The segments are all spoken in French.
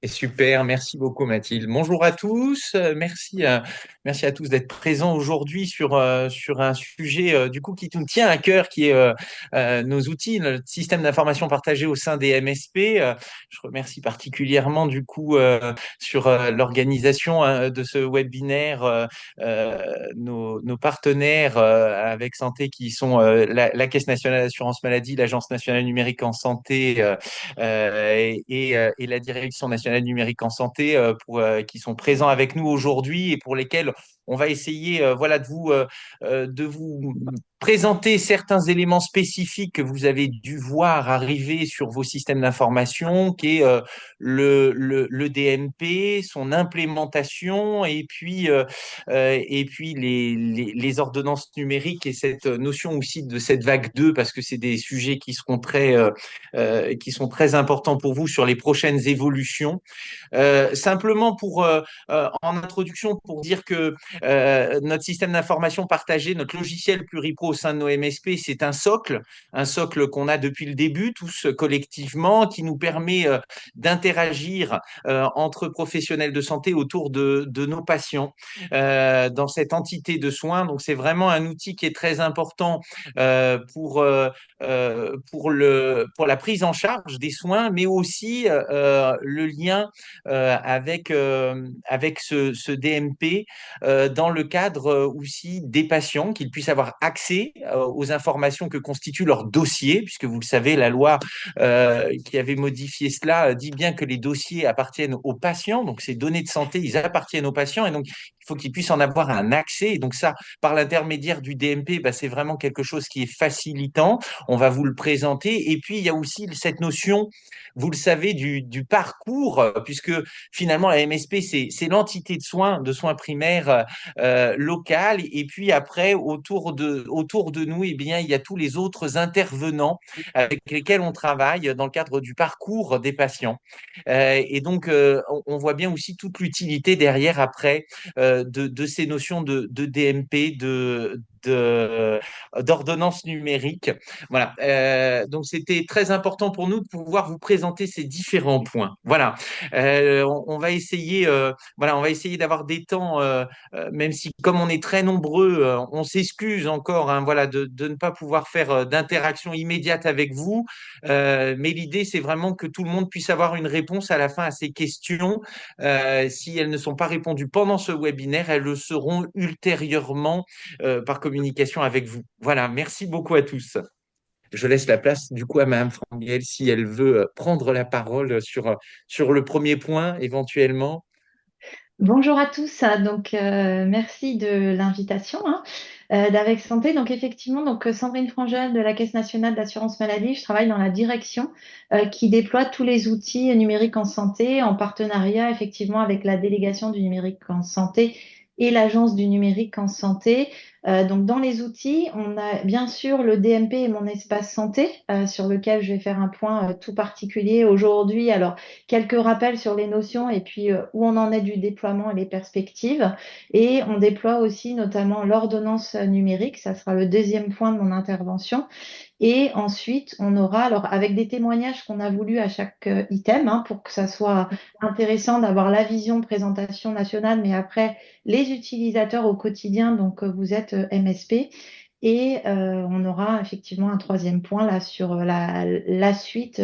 Super, merci beaucoup Mathilde. Bonjour à tous, merci à tous d'être présents aujourd'hui sur un sujet du coup qui nous tient à cœur, qui est nos outils, le système d'information partagé au sein des MSP. Je remercie particulièrement du coup sur l'organisation de ce webinaire nos partenaires avec Santé qui sont la Caisse nationale d'assurance maladie, l'Agence nationale numérique en santé et la Direction nationale numérique en santé qui sont présents avec nous aujourd'hui et pour lesquels on va essayer voilà, de vous présenter certains éléments spécifiques que vous avez dû voir arriver sur vos systèmes d'information, qui est le DMP, son implémentation et puis les ordonnances numériques et cette notion aussi de cette vague 2 parce que c'est des sujets qui sont très importants pour vous sur les prochaines évolutions. Simplement en introduction, pour dire que notre système d'information partagé, notre logiciel Pluripro au sein de nos MSP, c'est un socle qu'on a depuis le début, tous collectivement, qui nous permet d'interagir entre professionnels de santé autour de nos patients dans cette entité de soins. Donc, c'est vraiment un outil qui est très important pour la prise en charge des soins, mais aussi le lien avec ce DMP dans le cadre aussi des patients, qu'ils puissent avoir accès aux informations que constitue leur dossier, puisque vous le savez, la loi qui avait modifié cela dit bien que les dossiers appartiennent aux patients, donc ces données de santé, ils appartiennent aux patients, et donc il faut qu'ils puissent en avoir un accès. Et donc ça, par l'intermédiaire du DMP, bah, c'est vraiment quelque chose qui est facilitant. On va vous le présenter. Et puis, il y a aussi cette notion, vous le savez, du parcours, puisque finalement, la MSP, c'est l'entité de soins primaires locales. Et puis après, autour de nous, eh bien, il y a tous les autres intervenants avec lesquels on travaille dans le cadre du parcours des patients. Et donc, on voit bien aussi toute l'utilité derrière après de ces notions de DMP, d'ordonnance numérique. Voilà. Donc, c'était très important pour nous de pouvoir vous présenter ces différents points. Voilà. On va essayer, voilà, on va essayer d'avoir des temps, même si comme on est très nombreux, on s'excuse encore, hein, voilà, de ne pas pouvoir faire d'interaction immédiate avec vous. Mais l'idée, c'est vraiment que tout le monde puisse avoir une réponse à la fin à ces questions. Si elles ne sont pas répondues pendant ce webinaire, elles le seront ultérieurement par communication avec vous. Voilà, merci beaucoup à tous. Je laisse la place du coup à Madame Franguel si elle veut prendre la parole sur le premier point éventuellement. Bonjour à tous. Merci de l'invitation d'Avec Santé. Donc effectivement, Sandrine Frangel de la Caisse nationale d'assurance maladie, je travaille dans la direction qui déploie tous les outils numériques en santé en partenariat effectivement avec la délégation du numérique en santé et l'agence du numérique en santé. Donc dans les outils, on a bien sûr le DMP et mon espace santé sur lequel je vais faire un point tout particulier aujourd'hui. Alors quelques rappels sur les notions et puis où on en est du déploiement et les perspectives. Et on déploie aussi notamment l'ordonnance numérique, ça sera le deuxième point de mon intervention. Et ensuite, on aura, alors avec des témoignages qu'on a voulu à chaque item, pour que ça soit intéressant d'avoir la vision de présentation nationale, mais après, les utilisateurs au quotidien, donc vous êtes MSP. Et on aura effectivement un troisième point là sur la suite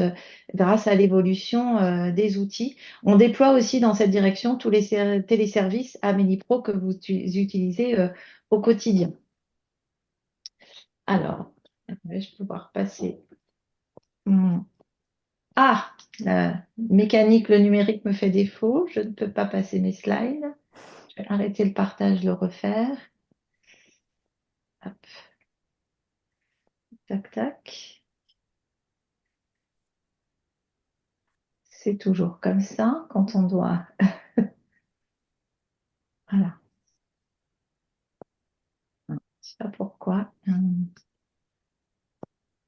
grâce à l'évolution des outils. On déploie aussi dans cette direction tous les téléservices Amélie Pro que vous utilisez au quotidien. Alors, vais-je pouvoir passer mon- Ah, la mécanique, le numérique me fait défaut. Je ne peux pas passer mes slides. Je vais arrêter le partage, le refaire. Hop, tac, tac. C'est toujours comme ça quand on doit. Voilà. Je ne sais pas pourquoi.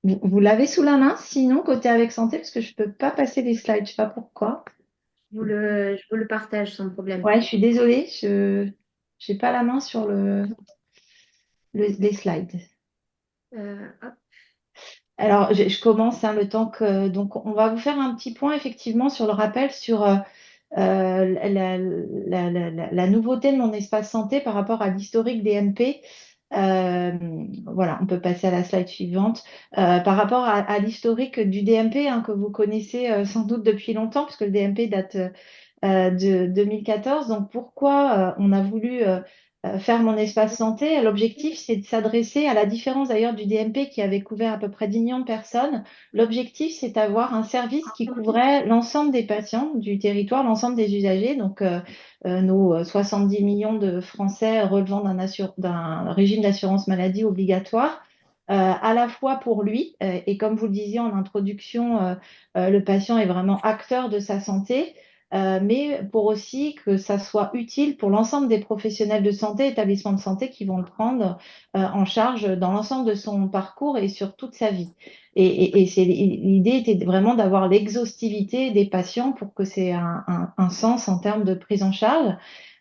Vous l'avez sous la main, sinon, côté avec santé, parce que je ne peux pas passer les slides. Je ne sais pas pourquoi. Je vous le partage sans problème. Ouais, je suis désolée. Je n'ai pas la main sur les slides. Hop. Alors, je commence le temps que. Donc, on va vous faire un petit point effectivement sur le rappel sur La nouveauté de mon espace santé par rapport à l'historique des MP. euh, voilà, on peut passer à la slide suivante. Par rapport à l'historique du DMP, hein, que vous connaissez sans doute depuis longtemps, puisque le DMP date de 2014. Donc, pourquoi on a voulu faire mon espace santé? L'objectif, c'est de s'adresser à la différence d'ailleurs du DMP qui avait couvert à peu près 10 millions de personnes. L'objectif, c'est d'avoir un service qui couvrait l'ensemble des patients du territoire, l'ensemble des usagers. Donc, nos 70 millions de Français relevant d'un régime d'assurance maladie obligatoire. À la fois pour lui, et comme vous le disiez en introduction, le patient est vraiment acteur de sa santé, mais pour aussi que ça soit utile pour l'ensemble des professionnels de santé, établissements de santé qui vont le prendre en charge dans l'ensemble de son parcours et sur toute sa vie. L'idée était vraiment d'avoir l'exhaustivité des patients pour que c'est un sens en termes de prise en charge.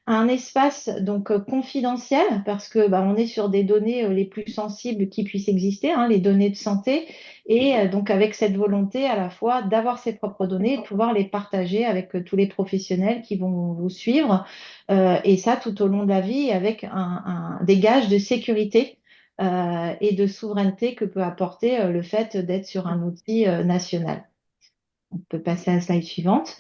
Un espace donc confidentiel parce que on est sur des données les plus sensibles qui puissent exister, hein, les données de santé, et donc avec cette volonté à la fois d'avoir ses propres données et de pouvoir les partager avec tous les professionnels qui vont vous suivre, et ça tout au long de la vie avec des gages de sécurité et de souveraineté que peut apporter le fait d'être sur un outil national. On peut passer à la slide suivante.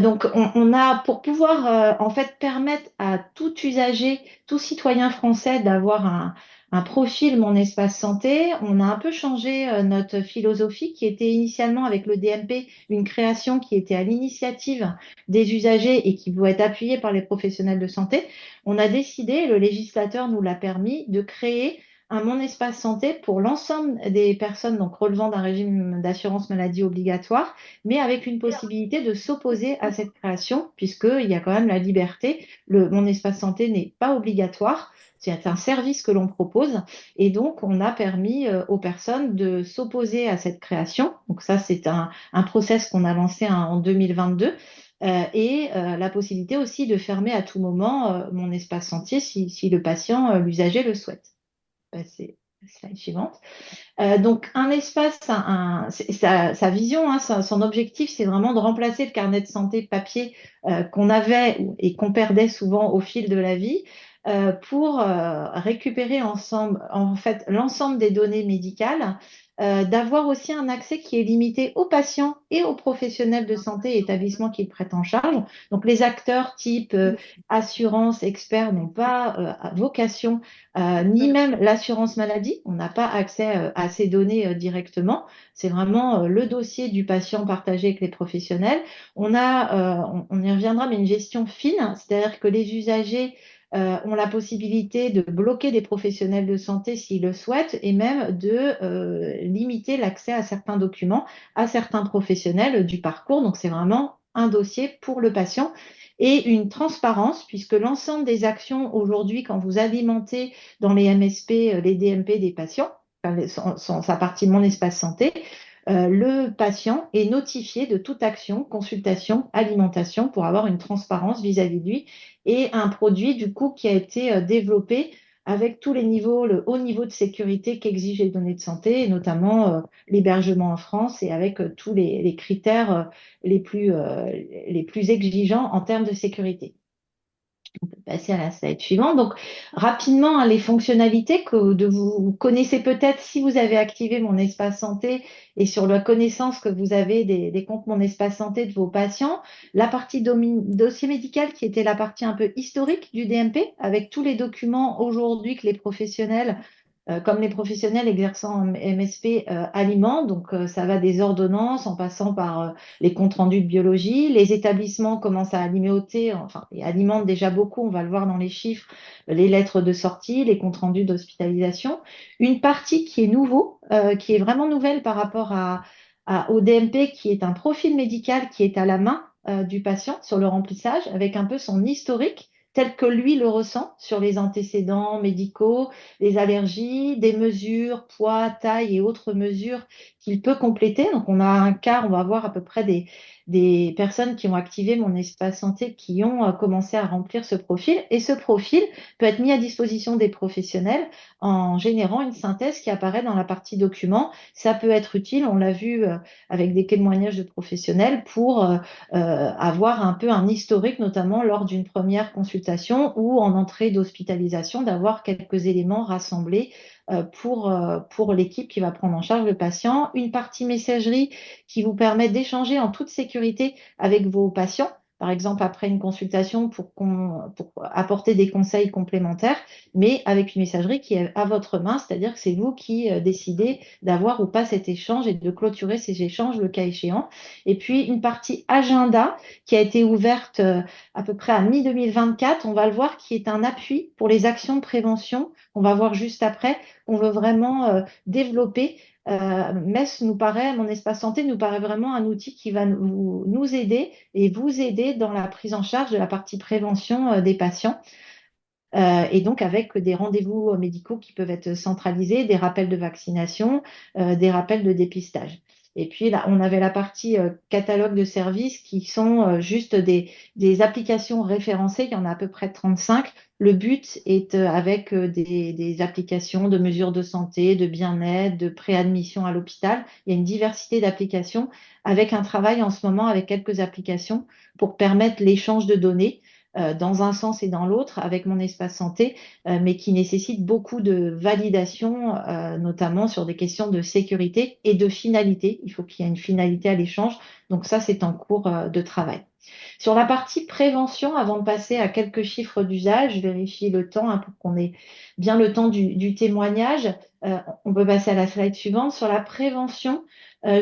Donc, on a, pour pouvoir en fait permettre à tout usager, tout citoyen français d'avoir un profil Mon Espace Santé, on a un peu changé notre philosophie qui était initialement avec le DMP une création qui était à l'initiative des usagers et qui pouvait être appuyée par les professionnels de santé. On a décidé, le législateur nous l'a permis, de créer un Mon Espace Santé pour l'ensemble des personnes donc relevant d'un régime d'assurance maladie obligatoire, mais avec une possibilité de s'opposer à cette création, puisqu'il y a quand même la liberté. Mon espace santé n'est pas obligatoire, c'est un service que l'on propose, et donc on a permis aux personnes de s'opposer à cette création. Donc ça, c'est un process qu'on a lancé en 2022. Et la possibilité aussi de fermer à tout moment mon espace santé si le patient, l'usager le souhaite. C'est la slide suivante. Donc, un espace, sa vision, hein, son objectif, c'est vraiment de remplacer le carnet de santé papier qu'on avait et qu'on perdait souvent au fil de la vie pour récupérer ensemble, en fait, l'ensemble des données médicales, d'avoir aussi un accès qui est limité aux patients et aux professionnels de santé et établissements qui le prêtent en charge. Donc, les acteurs type assurance, experts n'ont pas vocation ni même l'assurance maladie. On n'a pas accès à ces données directement. C'est vraiment le dossier du patient partagé avec les professionnels. On y reviendra, mais une gestion fine, c'est-à-dire que les usagers ont la possibilité de bloquer des professionnels de santé s'ils le souhaitent et même de limiter l'accès à certains documents, à certains professionnels du parcours. Donc, c'est vraiment un dossier pour le patient et une transparence, puisque l'ensemble des actions aujourd'hui, quand vous alimentez dans les MSP, les DMP des patients, sa partie de Mon Espace Santé, le patient est notifié de toute action, consultation, alimentation pour avoir une transparence vis-à-vis de lui et un produit du coup qui a été développé avec tous les niveaux, le haut niveau de sécurité qu'exigent les données de santé, et notamment l'hébergement en France et avec tous les critères les plus exigeants en termes de sécurité. On peut passer à la slide suivante. Donc, rapidement, hein, les fonctionnalités que vous connaissez peut-être si vous avez activé Mon Espace Santé et sur la connaissance que vous avez des comptes Mon Espace Santé de vos patients. La partie dossier médical qui était la partie un peu historique du DMP avec tous les documents aujourd'hui que les professionnels comme les professionnels exerçant en MSP alimentent. Donc, ça va des ordonnances en passant par les comptes rendus de biologie. Les établissements commencent à alimenter, enfin, ils alimentent déjà beaucoup, on va le voir dans les chiffres, les lettres de sortie, les comptes rendus d'hospitalisation. Une partie qui est nouveau, qui est vraiment nouvelle par rapport au DMP, qui est un profil médical qui est à la main du patient sur le remplissage, avec un peu son historique tel que lui le ressent sur les antécédents médicaux, les allergies, des mesures, poids, taille et autres mesures qu'il peut compléter. Donc, on a un quart, on va voir à peu près des personnes qui ont activé mon espace santé, qui ont commencé à remplir ce profil. Et ce profil peut être mis à disposition des professionnels en générant une synthèse qui apparaît dans la partie document. Ça peut être utile, on l'a vu avec des témoignages de professionnels, pour avoir un peu un historique, notamment lors d'une première consultation ou en entrée d'hospitalisation, d'avoir quelques éléments rassemblés pour l'équipe qui va prendre en charge le patient. Une partie messagerie qui vous permet d'échanger en toute sécurité avec vos patients, par exemple après une consultation pour apporter des conseils complémentaires, mais avec une messagerie qui est à votre main, c'est-à-dire que c'est vous qui décidez d'avoir ou pas cet échange et de clôturer ces échanges le cas échéant. Et puis une partie agenda qui a été ouverte à peu près à mi-2024, on va le voir, qui est un appui pour les actions de prévention. On va voir juste après, on veut vraiment développer. MES nous paraît, mon espace santé nous paraît vraiment un outil qui va nous aider et vous aider dans la prise en charge de la partie prévention des patients. Et donc avec des rendez-vous médicaux qui peuvent être centralisés, des rappels de vaccination, des rappels de dépistage. Et puis là, on avait la partie catalogue de services qui sont juste des applications référencées. Il y en a à peu près 35. Le but est avec des applications de mesures de santé, de bien-être, de préadmission à l'hôpital. Il y a une diversité d'applications avec un travail en ce moment avec quelques applications pour permettre l'échange de données dans un sens et dans l'autre avec mon espace santé, mais qui nécessite beaucoup de validation, notamment sur des questions de sécurité et de finalité. Il faut qu'il y ait une finalité à l'échange. Donc ça, c'est en cours de travail. Sur la partie prévention, avant de passer à quelques chiffres d'usage, je vérifie le temps pour qu'on ait bien le temps du témoignage. On peut passer à la slide suivante. Sur la prévention,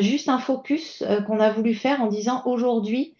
juste un focus qu'on a voulu faire en disant aujourd'hui,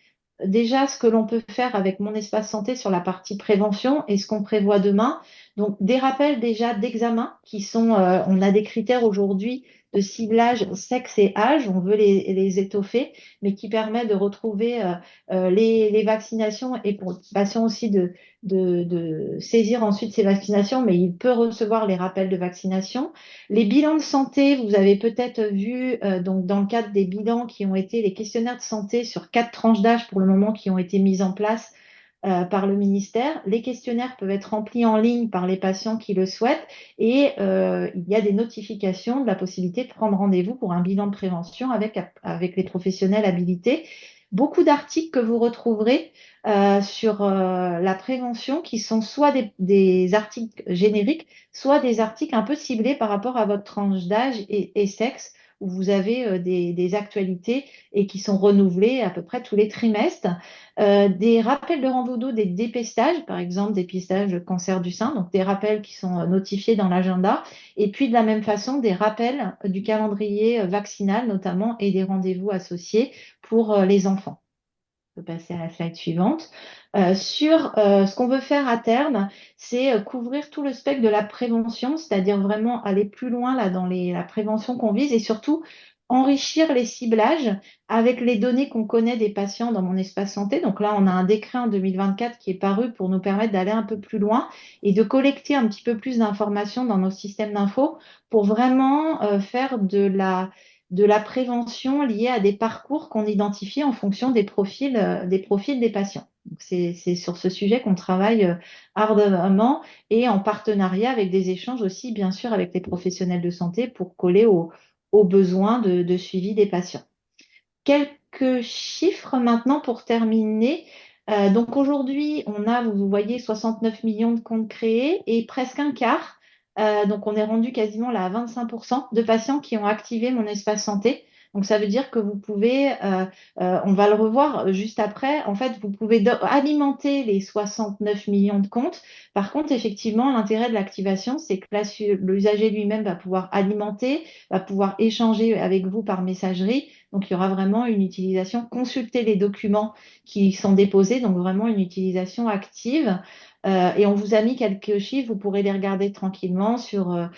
déjà ce que l'on peut faire avec mon espace santé sur la partie prévention et ce qu'on prévoit demain. Donc des rappels déjà d'examen qui sont, on a des critères aujourd'hui de ciblage sexe et âge, on veut les étoffer, mais qui permet de retrouver les vaccinations et pour le patient aussi de saisir ensuite ces vaccinations, mais il peut recevoir les rappels de vaccination. Les bilans de santé, vous avez peut-être vu donc dans le cadre des bilans qui ont été les questionnaires de santé sur 4 tranches d'âge pour le moment qui ont été mises en place par le ministère. Les questionnaires peuvent être remplis en ligne par les patients qui le souhaitent et il y a des notifications de la possibilité de prendre rendez-vous pour un bilan de prévention avec les professionnels habilités. Beaucoup d'articles que vous retrouverez sur la prévention qui sont soit des articles génériques, soit des articles un peu ciblés par rapport à votre tranche d'âge et sexe, où vous avez des actualités et qui sont renouvelées à peu près tous les trimestres. Des rappels de rendez-vous, des dépistages, par exemple dépistage de cancer du sein, donc des rappels qui sont notifiés dans l'agenda, et puis de la même façon des rappels du calendrier vaccinal notamment et des rendez-vous associés pour les enfants. On peut passer à la slide suivante. Sur ce qu'on veut faire à terme, c'est couvrir tout le spectre de la prévention, c'est-à-dire vraiment aller plus loin là dans la prévention qu'on vise et surtout enrichir les ciblages avec les données qu'on connaît des patients dans mon espace santé. Donc là, on a un décret en 2024 qui est paru pour nous permettre d'aller un peu plus loin et de collecter un petit peu plus d'informations dans nos systèmes d'infos pour vraiment faire de la prévention liée à des parcours qu'on identifie en fonction des profils des patients. C'est sur ce sujet qu'on travaille ardemment et en partenariat avec des échanges aussi, bien sûr, avec les professionnels de santé pour coller aux besoins de suivi des patients. Quelques chiffres maintenant pour terminer. Donc aujourd'hui, on a, vous voyez, 69 millions de comptes créés et presque un quart. Donc on est rendu quasiment là à 25% de patients qui ont activé mon espace santé. Donc ça veut dire que vous pouvez, on va le revoir juste après, en fait, vous pouvez alimenter les 69 millions de comptes. Par contre, effectivement, l'intérêt de l'activation, c'est que l'usager lui-même va pouvoir alimenter, va pouvoir échanger avec vous par messagerie. Donc, il y aura vraiment une utilisation, consulter les documents qui sont déposés, donc vraiment une utilisation active. Et on vous a mis quelques chiffres, vous pourrez les regarder tranquillement sur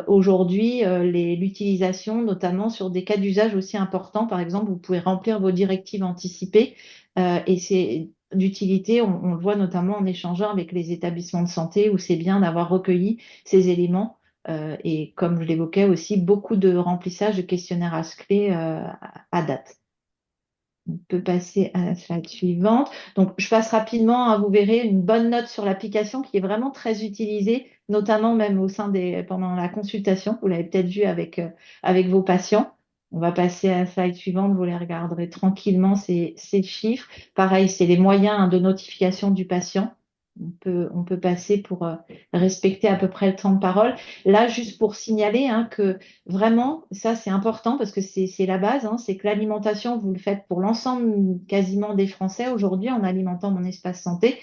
aujourd'hui l'utilisation, notamment sur des cas d'usage aussi importants. Par exemple, vous pouvez remplir vos directives anticipées et c'est d'utilité, on le voit notamment en échangeant avec les établissements de santé où c'est bien d'avoir recueilli ces éléments et comme je l'évoquais aussi, beaucoup de remplissage de questionnaires clés à date. On peut passer à la slide suivante. Donc, je passe rapidement, hein, vous verrez une bonne note sur l'application qui est vraiment très utilisée, notamment même pendant la consultation. Vous l'avez peut-être vu avec vos patients. On va passer à la slide suivante. Vous les regarderez tranquillement, ces chiffres. Pareil, c'est les moyens, hein, de notification du patient. On peut passer pour respecter à peu près le temps de parole. Là, juste pour signaler, hein, que vraiment, ça c'est important parce que c'est la base, hein, c'est que l'alimentation, vous le faites pour l'ensemble quasiment des Français aujourd'hui en alimentant mon espace santé.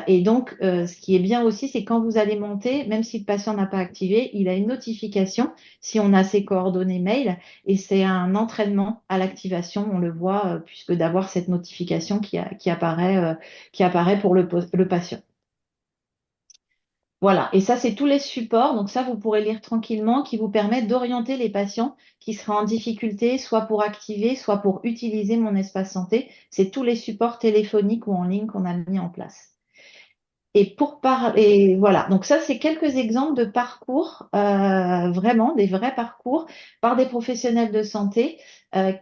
Et donc, ce qui est bien aussi, c'est quand vous alimentez, même si le patient n'a pas activé, il a une notification si on a ses coordonnées mail et c'est un entraînement à l'activation, on le voit, puisque d'avoir cette notification qui apparaît pour le patient. Voilà, et ça, c'est tous les supports. Donc ça, vous pourrez lire tranquillement, qui vous permettent d'orienter les patients qui seraient en difficulté, soit pour activer, soit pour utiliser mon espace santé. C'est tous les supports téléphoniques ou en ligne qu'on a mis en place. Et voilà, donc ça, c'est quelques exemples de parcours, vraiment des vrais parcours par des professionnels de santé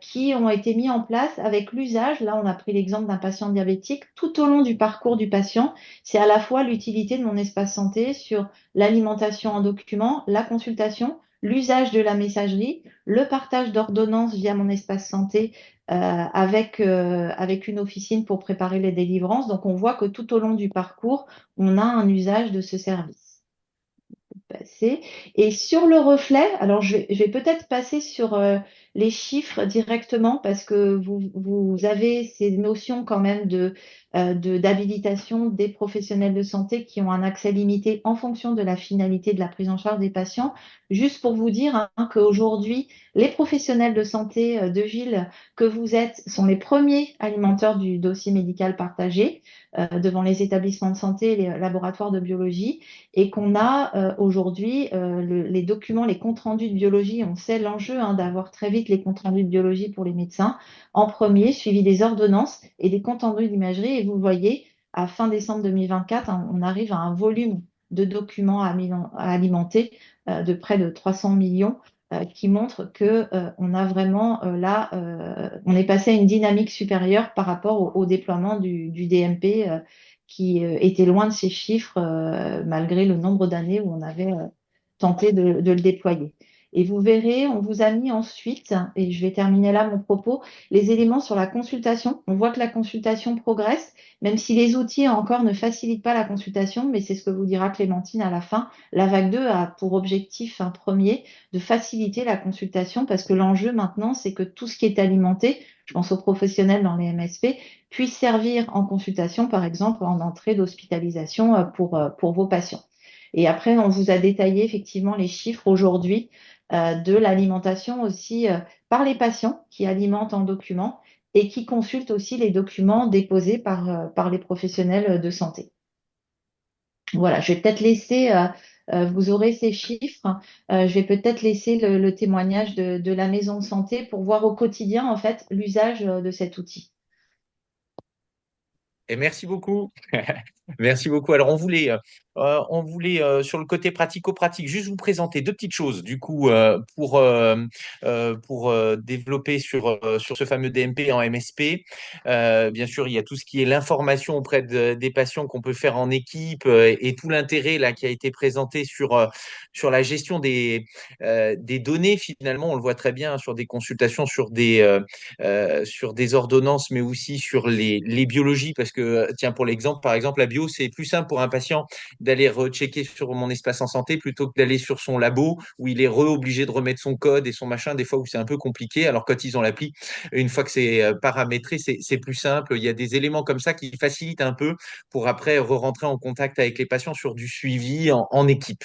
qui ont été mis en place avec l'usage. Là, on a pris l'exemple d'un patient diabétique. Tout au long du parcours du patient, c'est à la fois l'utilité de mon espace santé sur l'alimentation en document, la consultation, l'usage de la messagerie, le partage d'ordonnances via mon espace santé avec une officine pour préparer les délivrances. Donc, on voit que tout au long du parcours, on a un usage de ce service. Passer. Et sur le reflet, alors je vais peut-être passer sur les chiffres directement parce que vous avez ces notions quand même d'habilitation des professionnels de santé qui ont un accès limité en fonction de la finalité de la prise en charge des patients. Juste pour vous dire, hein, qu'aujourd'hui, les professionnels de santé de ville que vous êtes sont les premiers alimenteurs du dossier médical partagé devant les établissements de santé et les laboratoires de biologie et qu'on a aujourd'hui les documents, les comptes rendus de biologie. On sait l'enjeu, hein, d'avoir très vite les comptes rendus de biologie pour les médecins en premier, suivi des ordonnances et des comptes rendus d'imagerie. Et vous voyez, à fin décembre 2024, hein, on arrive à un volume de documents à alimenter de près de 300 millions qui montre que on a vraiment là, on est passé à une dynamique supérieure par rapport au déploiement du DMP qui était loin de ces chiffres malgré le nombre d'années où on avait tenté de le déployer. Et vous verrez, on vous a mis ensuite, et je vais terminer là mon propos, les éléments sur la consultation. On voit que la consultation progresse, même si les outils encore ne facilitent pas la consultation, mais c'est ce que vous dira Clémentine à la fin. La vague 2 a pour objectif, un premier, de faciliter la consultation parce que l'enjeu maintenant, c'est que tout ce qui est alimenté, je pense aux professionnels dans les MSP, puisse servir en consultation, par exemple, en entrée d'hospitalisation pour vos patients. Et après, on vous a détaillé effectivement les chiffres aujourd'hui de l'alimentation aussi par les patients qui alimentent en documents et qui consultent aussi les documents déposés par les professionnels de santé. Voilà, je vais peut-être laisser, vous aurez ces chiffres, je vais peut-être laisser le témoignage de la maison de santé pour voir au quotidien, en fait, l'usage de cet outil. Et merci beaucoup. Merci beaucoup. Alors, sur le côté pratico-pratique, juste vous présenter deux petites choses, du coup, pour développer sur ce fameux DMP en MSP. Bien sûr, il y a tout ce qui est l'information auprès des patients qu'on peut faire en équipe et tout l'intérêt là qui a été présenté sur la gestion des données, finalement. On le voit très bien, hein, sur des consultations, sur des ordonnances, mais aussi sur les biologies, parce que, tiens, pour l'exemple, par exemple, la bio, c'est plus simple pour un patient d'aller rechecker sur mon espace en santé plutôt que d'aller sur son labo où il est obligé de remettre son code et son machin, des fois où c'est un peu compliqué. Alors, quand ils ont l'appli, une fois que c'est paramétré, c'est plus simple. Il y a des éléments comme ça qui facilitent un peu pour après re-rentrer en contact avec les patients sur du suivi en équipe.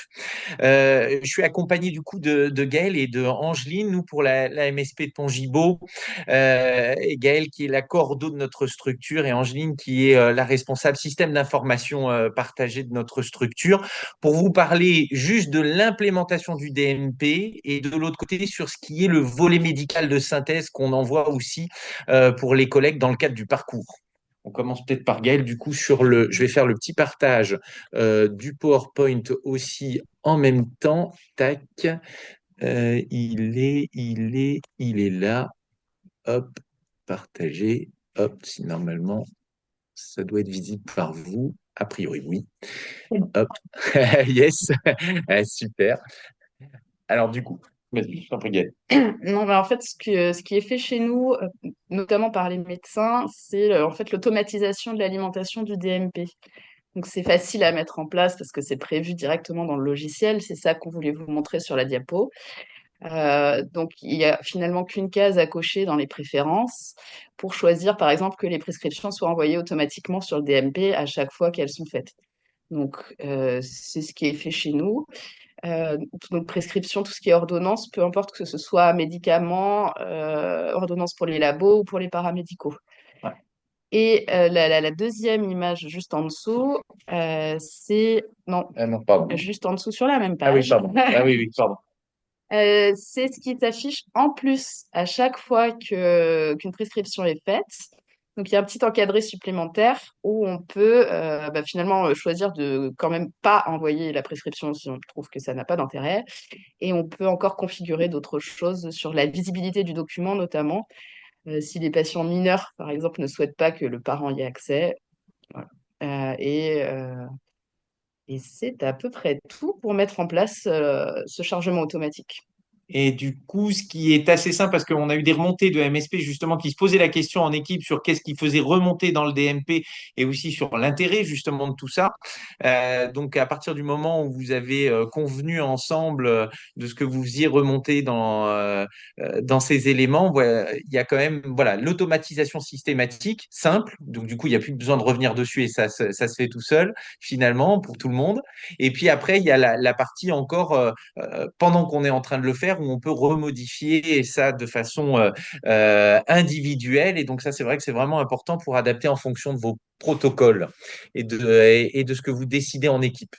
Je suis accompagné du coup de Gaëlle et de Angeline, nous pour la MSP de Pongibaud. Et Gaëlle qui est la cordeau de notre structure et Angeline qui est la responsable système d'information partagé de notre structure, pour vous parler juste de l'implémentation du DMP et de l'autre côté sur ce qui est le volet médical de synthèse qu'on envoie aussi pour les collègues dans le cadre du parcours. On commence peut-être par Gaël, du coup, je vais faire le petit partage du PowerPoint aussi en même temps. Tac, il est là. Hop, partagé. Hop, si normalement, ça doit être visible par vous. A priori, oui. Hop, yes, super. Alors, du coup, vas-y, je t'en prie, Gaël. Non, mais en fait, ce qui est fait chez nous, notamment par les médecins, c'est en fait l'automatisation de l'alimentation du DMP. Donc, c'est facile à mettre en place parce que c'est prévu directement dans le logiciel. C'est ça qu'on voulait vous montrer sur la diapo. Donc, il y a finalement qu'une case à cocher dans les préférences pour choisir, par exemple, que les prescriptions soient envoyées automatiquement sur le DMP à chaque fois qu'elles sont faites. Donc, c'est ce qui est fait chez nous. Donc, prescription, tout ce qui est ordonnance, peu importe que ce soit médicaments, ordonnance pour les labos ou pour les paramédicaux. Ouais. Et la deuxième image juste en dessous, c'est... Non, Non, pardon. juste en dessous sur la même Ah oui, page. pardon. Ah oui, oui, pardon. C'est ce qui s'affiche en plus à chaque fois qu'une prescription est faite. Donc, il y a un petit encadré supplémentaire où on peut finalement choisir de quand même pas envoyer la prescription si on trouve que ça n'a pas d'intérêt. Et on peut encore configurer d'autres choses sur la visibilité du document, notamment si les patients mineurs, par exemple, ne souhaitent pas que le parent y ait accès. Voilà. Et c'est à peu près tout pour mettre en place ce chargement automatique. Et du coup, ce qui est assez simple, parce qu'on a eu des remontées de MSP justement qui se posaient la question en équipe sur qu'est-ce qui faisait remonter dans le DMP et aussi sur l'intérêt justement de tout ça. Donc, à partir du moment où vous avez convenu ensemble de ce que vous faisiez remonter dans ces éléments, voilà, il y a quand même voilà, l'automatisation systématique, simple. Donc, du coup, il n'y a plus besoin de revenir dessus et ça se fait tout seul finalement pour tout le monde. Et puis après, il y a la partie encore pendant qu'on est en train de le faire, où on peut remodifier ça de façon individuelle. Et donc ça, c'est vrai que c'est vraiment important pour adapter en fonction de vos protocoles et de ce que vous décidez en équipe.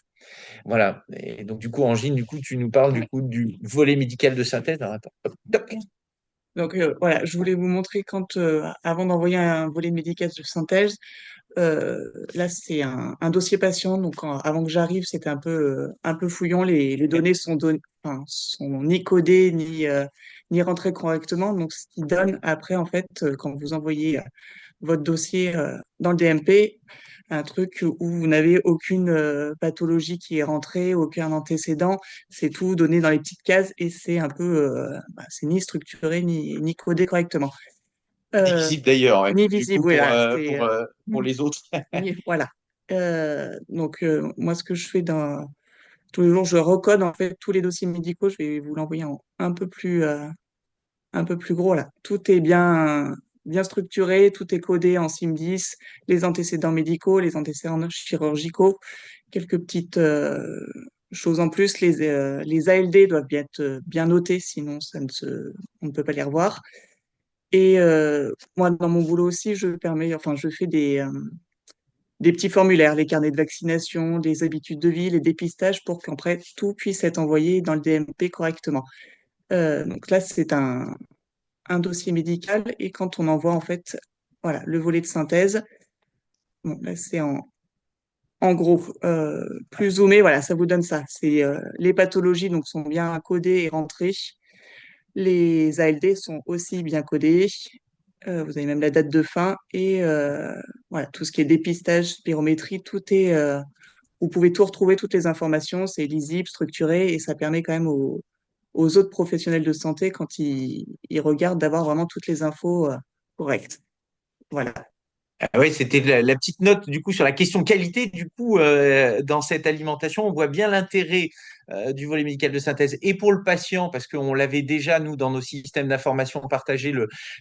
Voilà. Et donc du coup, Angine, du coup, tu nous parles du coup du volet médical de synthèse. Alors, attends. Hop, toc. Donc voilà, je voulais vous montrer avant d'envoyer un volet médical de synthèse, là c'est un dossier patient. Donc avant que j'arrive, c'était un peu fouillant. Les données enfin, sont ni codées ni rentrées correctement. Donc ce qui donne après en fait quand vous envoyez votre dossier dans le DMP, un truc où vous n'avez aucune pathologie qui est rentrée, aucun antécédent, c'est tout donné dans les petites cases et c'est un peu, c'est ni structuré ni codé correctement. Ni visible d'ailleurs, ouais. Ni Du visible, coup, voilà, pour les autres. voilà. Donc moi, ce que je fais tous les jours, je recode en fait tous les dossiers médicaux. Je vais vous l'envoyer en un peu plus gros là. Tout est bien structuré, tout est codé en SIM10, les antécédents médicaux, les antécédents chirurgicaux, quelques petites choses en plus. Les ALD doivent bien être bien notés, sinon on ne peut pas les revoir. Et moi, dans mon boulot aussi, je fais des petits formulaires, les carnets de vaccination, les habitudes de vie, les dépistages, pour qu'après tout puisse être envoyé dans le DMP correctement. Donc là, c'est un dossier médical et quand on envoie en fait, voilà, le volet de synthèse, bon, là c'est en gros plus zoomé, voilà, ça vous donne ça. C'est les pathologies donc sont bien codées et rentrées. Les ALD sont aussi bien codés. Vous avez même la date de fin et voilà, tout ce qui est dépistage, spirométrie, vous pouvez tout retrouver, toutes les informations, c'est lisible, structuré et ça permet quand même aux autres professionnels de santé, quand ils regardent, d'avoir vraiment toutes les infos correctes. Voilà. Ah oui, c'était la petite note du coup sur la question qualité. Du coup, dans cette alimentation, on voit bien l'intérêt du volet médical de synthèse et pour le patient, parce qu'on l'avait déjà, nous, dans nos systèmes d'information partagé,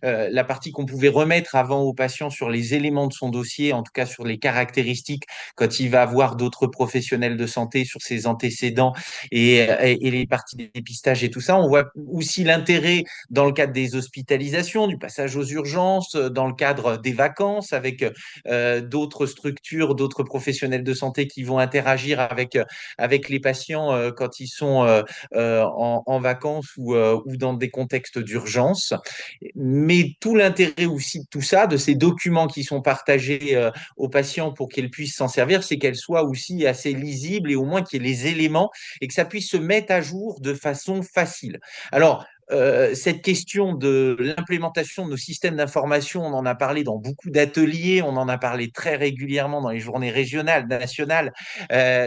la partie qu'on pouvait remettre avant au patient sur les éléments de son dossier, en tout cas sur les caractéristiques, quand il va voir d'autres professionnels de santé sur ses antécédents et les parties des dépistages et tout ça. On voit aussi l'intérêt dans le cadre des hospitalisations, du passage aux urgences, dans le cadre des vacances, avec d'autres structures, d'autres professionnels de santé qui vont interagir avec les patients quand ils sont en vacances ou dans des contextes d'urgence. Mais tout l'intérêt aussi de tout ça, de ces documents qui sont partagés aux patients pour qu'ils puissent s'en servir, c'est qu'elles soient aussi assez lisibles et au moins qu'il y ait les éléments et que ça puisse se mettre à jour de façon facile. Alors, cette question de l'implémentation de nos systèmes d'information, on en a parlé dans beaucoup d'ateliers, on en a parlé très régulièrement dans les journées régionales, nationales,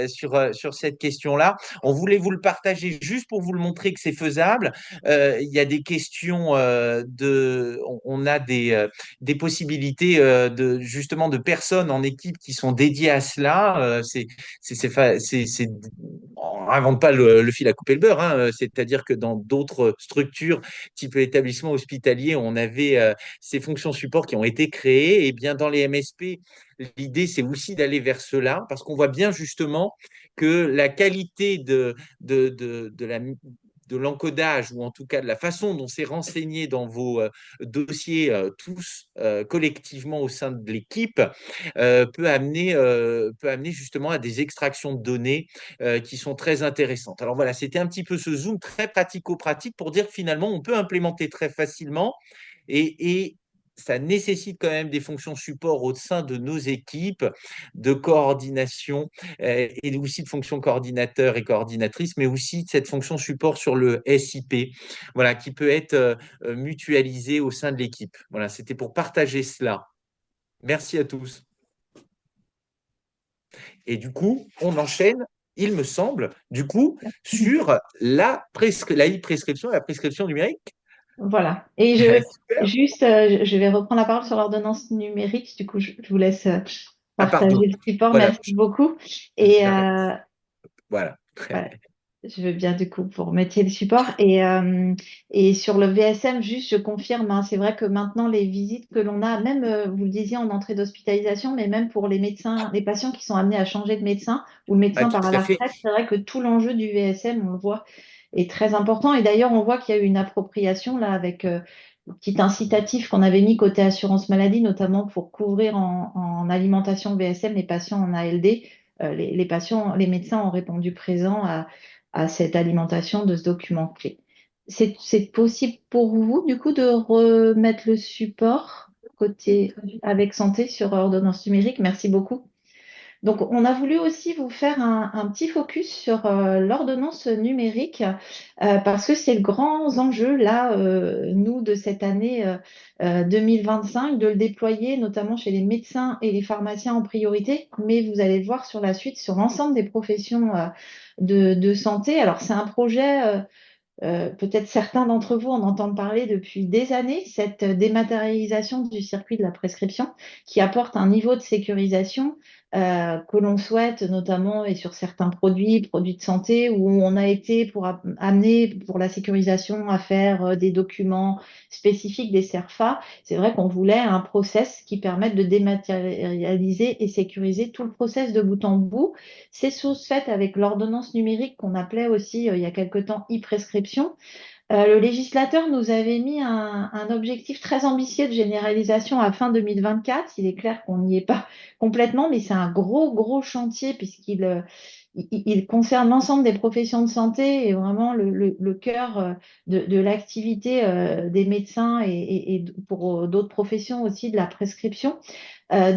sur cette question-là. On voulait vous le partager juste pour vous le montrer que c'est faisable. Il y a des questions on a des possibilités justement de personnes en équipe qui sont dédiées à cela. On n'invente pas le fil à couper le beurre, hein. C'est-à-dire que dans d'autres structures, type établissement hospitalier, on avait ces fonctions support qui ont été créées. Et bien dans les MSP, l'idée, c'est aussi d'aller vers cela, parce qu'on voit bien justement que la qualité de l'encodage, ou en tout cas de la façon dont c'est renseigné dans vos dossiers tous collectivement au sein de l'équipe, peut amener justement à des extractions de données qui sont très intéressantes. Alors voilà, c'était un petit peu ce zoom très pratico-pratique pour dire que finalement, on peut implémenter très facilement et ça nécessite quand même des fonctions support au sein de nos équipes de coordination et aussi de fonctions coordinateur et coordinatrice, mais aussi de cette fonction support sur le SIP, voilà, qui peut être mutualisée au sein de l'équipe. Voilà, c'était pour partager cela. Merci à tous. Et du coup, on enchaîne, il me semble, du coup, sur la e-prescription et la prescription numérique. Voilà. Et Super. je vais reprendre la parole sur l'ordonnance numérique. Du coup, je vous laisse Ah, partager pardon. le support. Voilà. Merci beaucoup. Et Voilà. voilà. Je veux bien, du coup, vous remettiez le support. Et sur le VSM, juste, je confirme, hein, c'est vrai que maintenant, les visites que l'on a, même, vous le disiez, en entrée d'hospitalisation, mais même pour les médecins, les patients qui sont amenés à changer de médecin ou le Ah, médecin tout part à à la fait. retraite, c'est vrai que tout l'enjeu du VSM, on le voit, est très important. Et d'ailleurs, on voit qu'il y a eu une appropriation là avec le petit incitatif qu'on avait mis côté assurance maladie, notamment pour couvrir en alimentation VSM les patients en ALD. Les patients, les médecins ont répondu présent à cette alimentation de ce document clé. C'est possible pour vous, du coup, de remettre le support côté avec santé sur ordonnance numérique. Merci beaucoup. Donc, on a voulu aussi vous faire un petit focus sur l'ordonnance numérique parce que c'est le grand enjeu, là, nous, de cette année 2025, de le déployer notamment chez les médecins et les pharmaciens en priorité, mais vous allez le voir sur la suite, sur l'ensemble des professions de santé. Alors, c'est un projet peut-être certains d'entre vous en entendent parler depuis des années, cette dématérialisation du circuit de la prescription qui apporte un niveau de sécurisation que l'on souhaite notamment et sur certains produits de santé où on a été pour amener pour la sécurisation à faire des documents spécifiques des CERFA. C'est vrai qu'on voulait un process qui permette de dématérialiser et sécuriser tout le process de bout en bout. C'est chose faite avec l'ordonnance numérique qu'on appelait aussi il y a quelque temps e-prescription. Le législateur nous avait mis un objectif très ambitieux de généralisation à fin 2024. Il est clair qu'on n'y est pas complètement, mais c'est un gros chantier puisqu'il concerne l'ensemble des professions de santé et vraiment le cœur de l'activité des médecins et pour d'autres professions aussi de la prescription.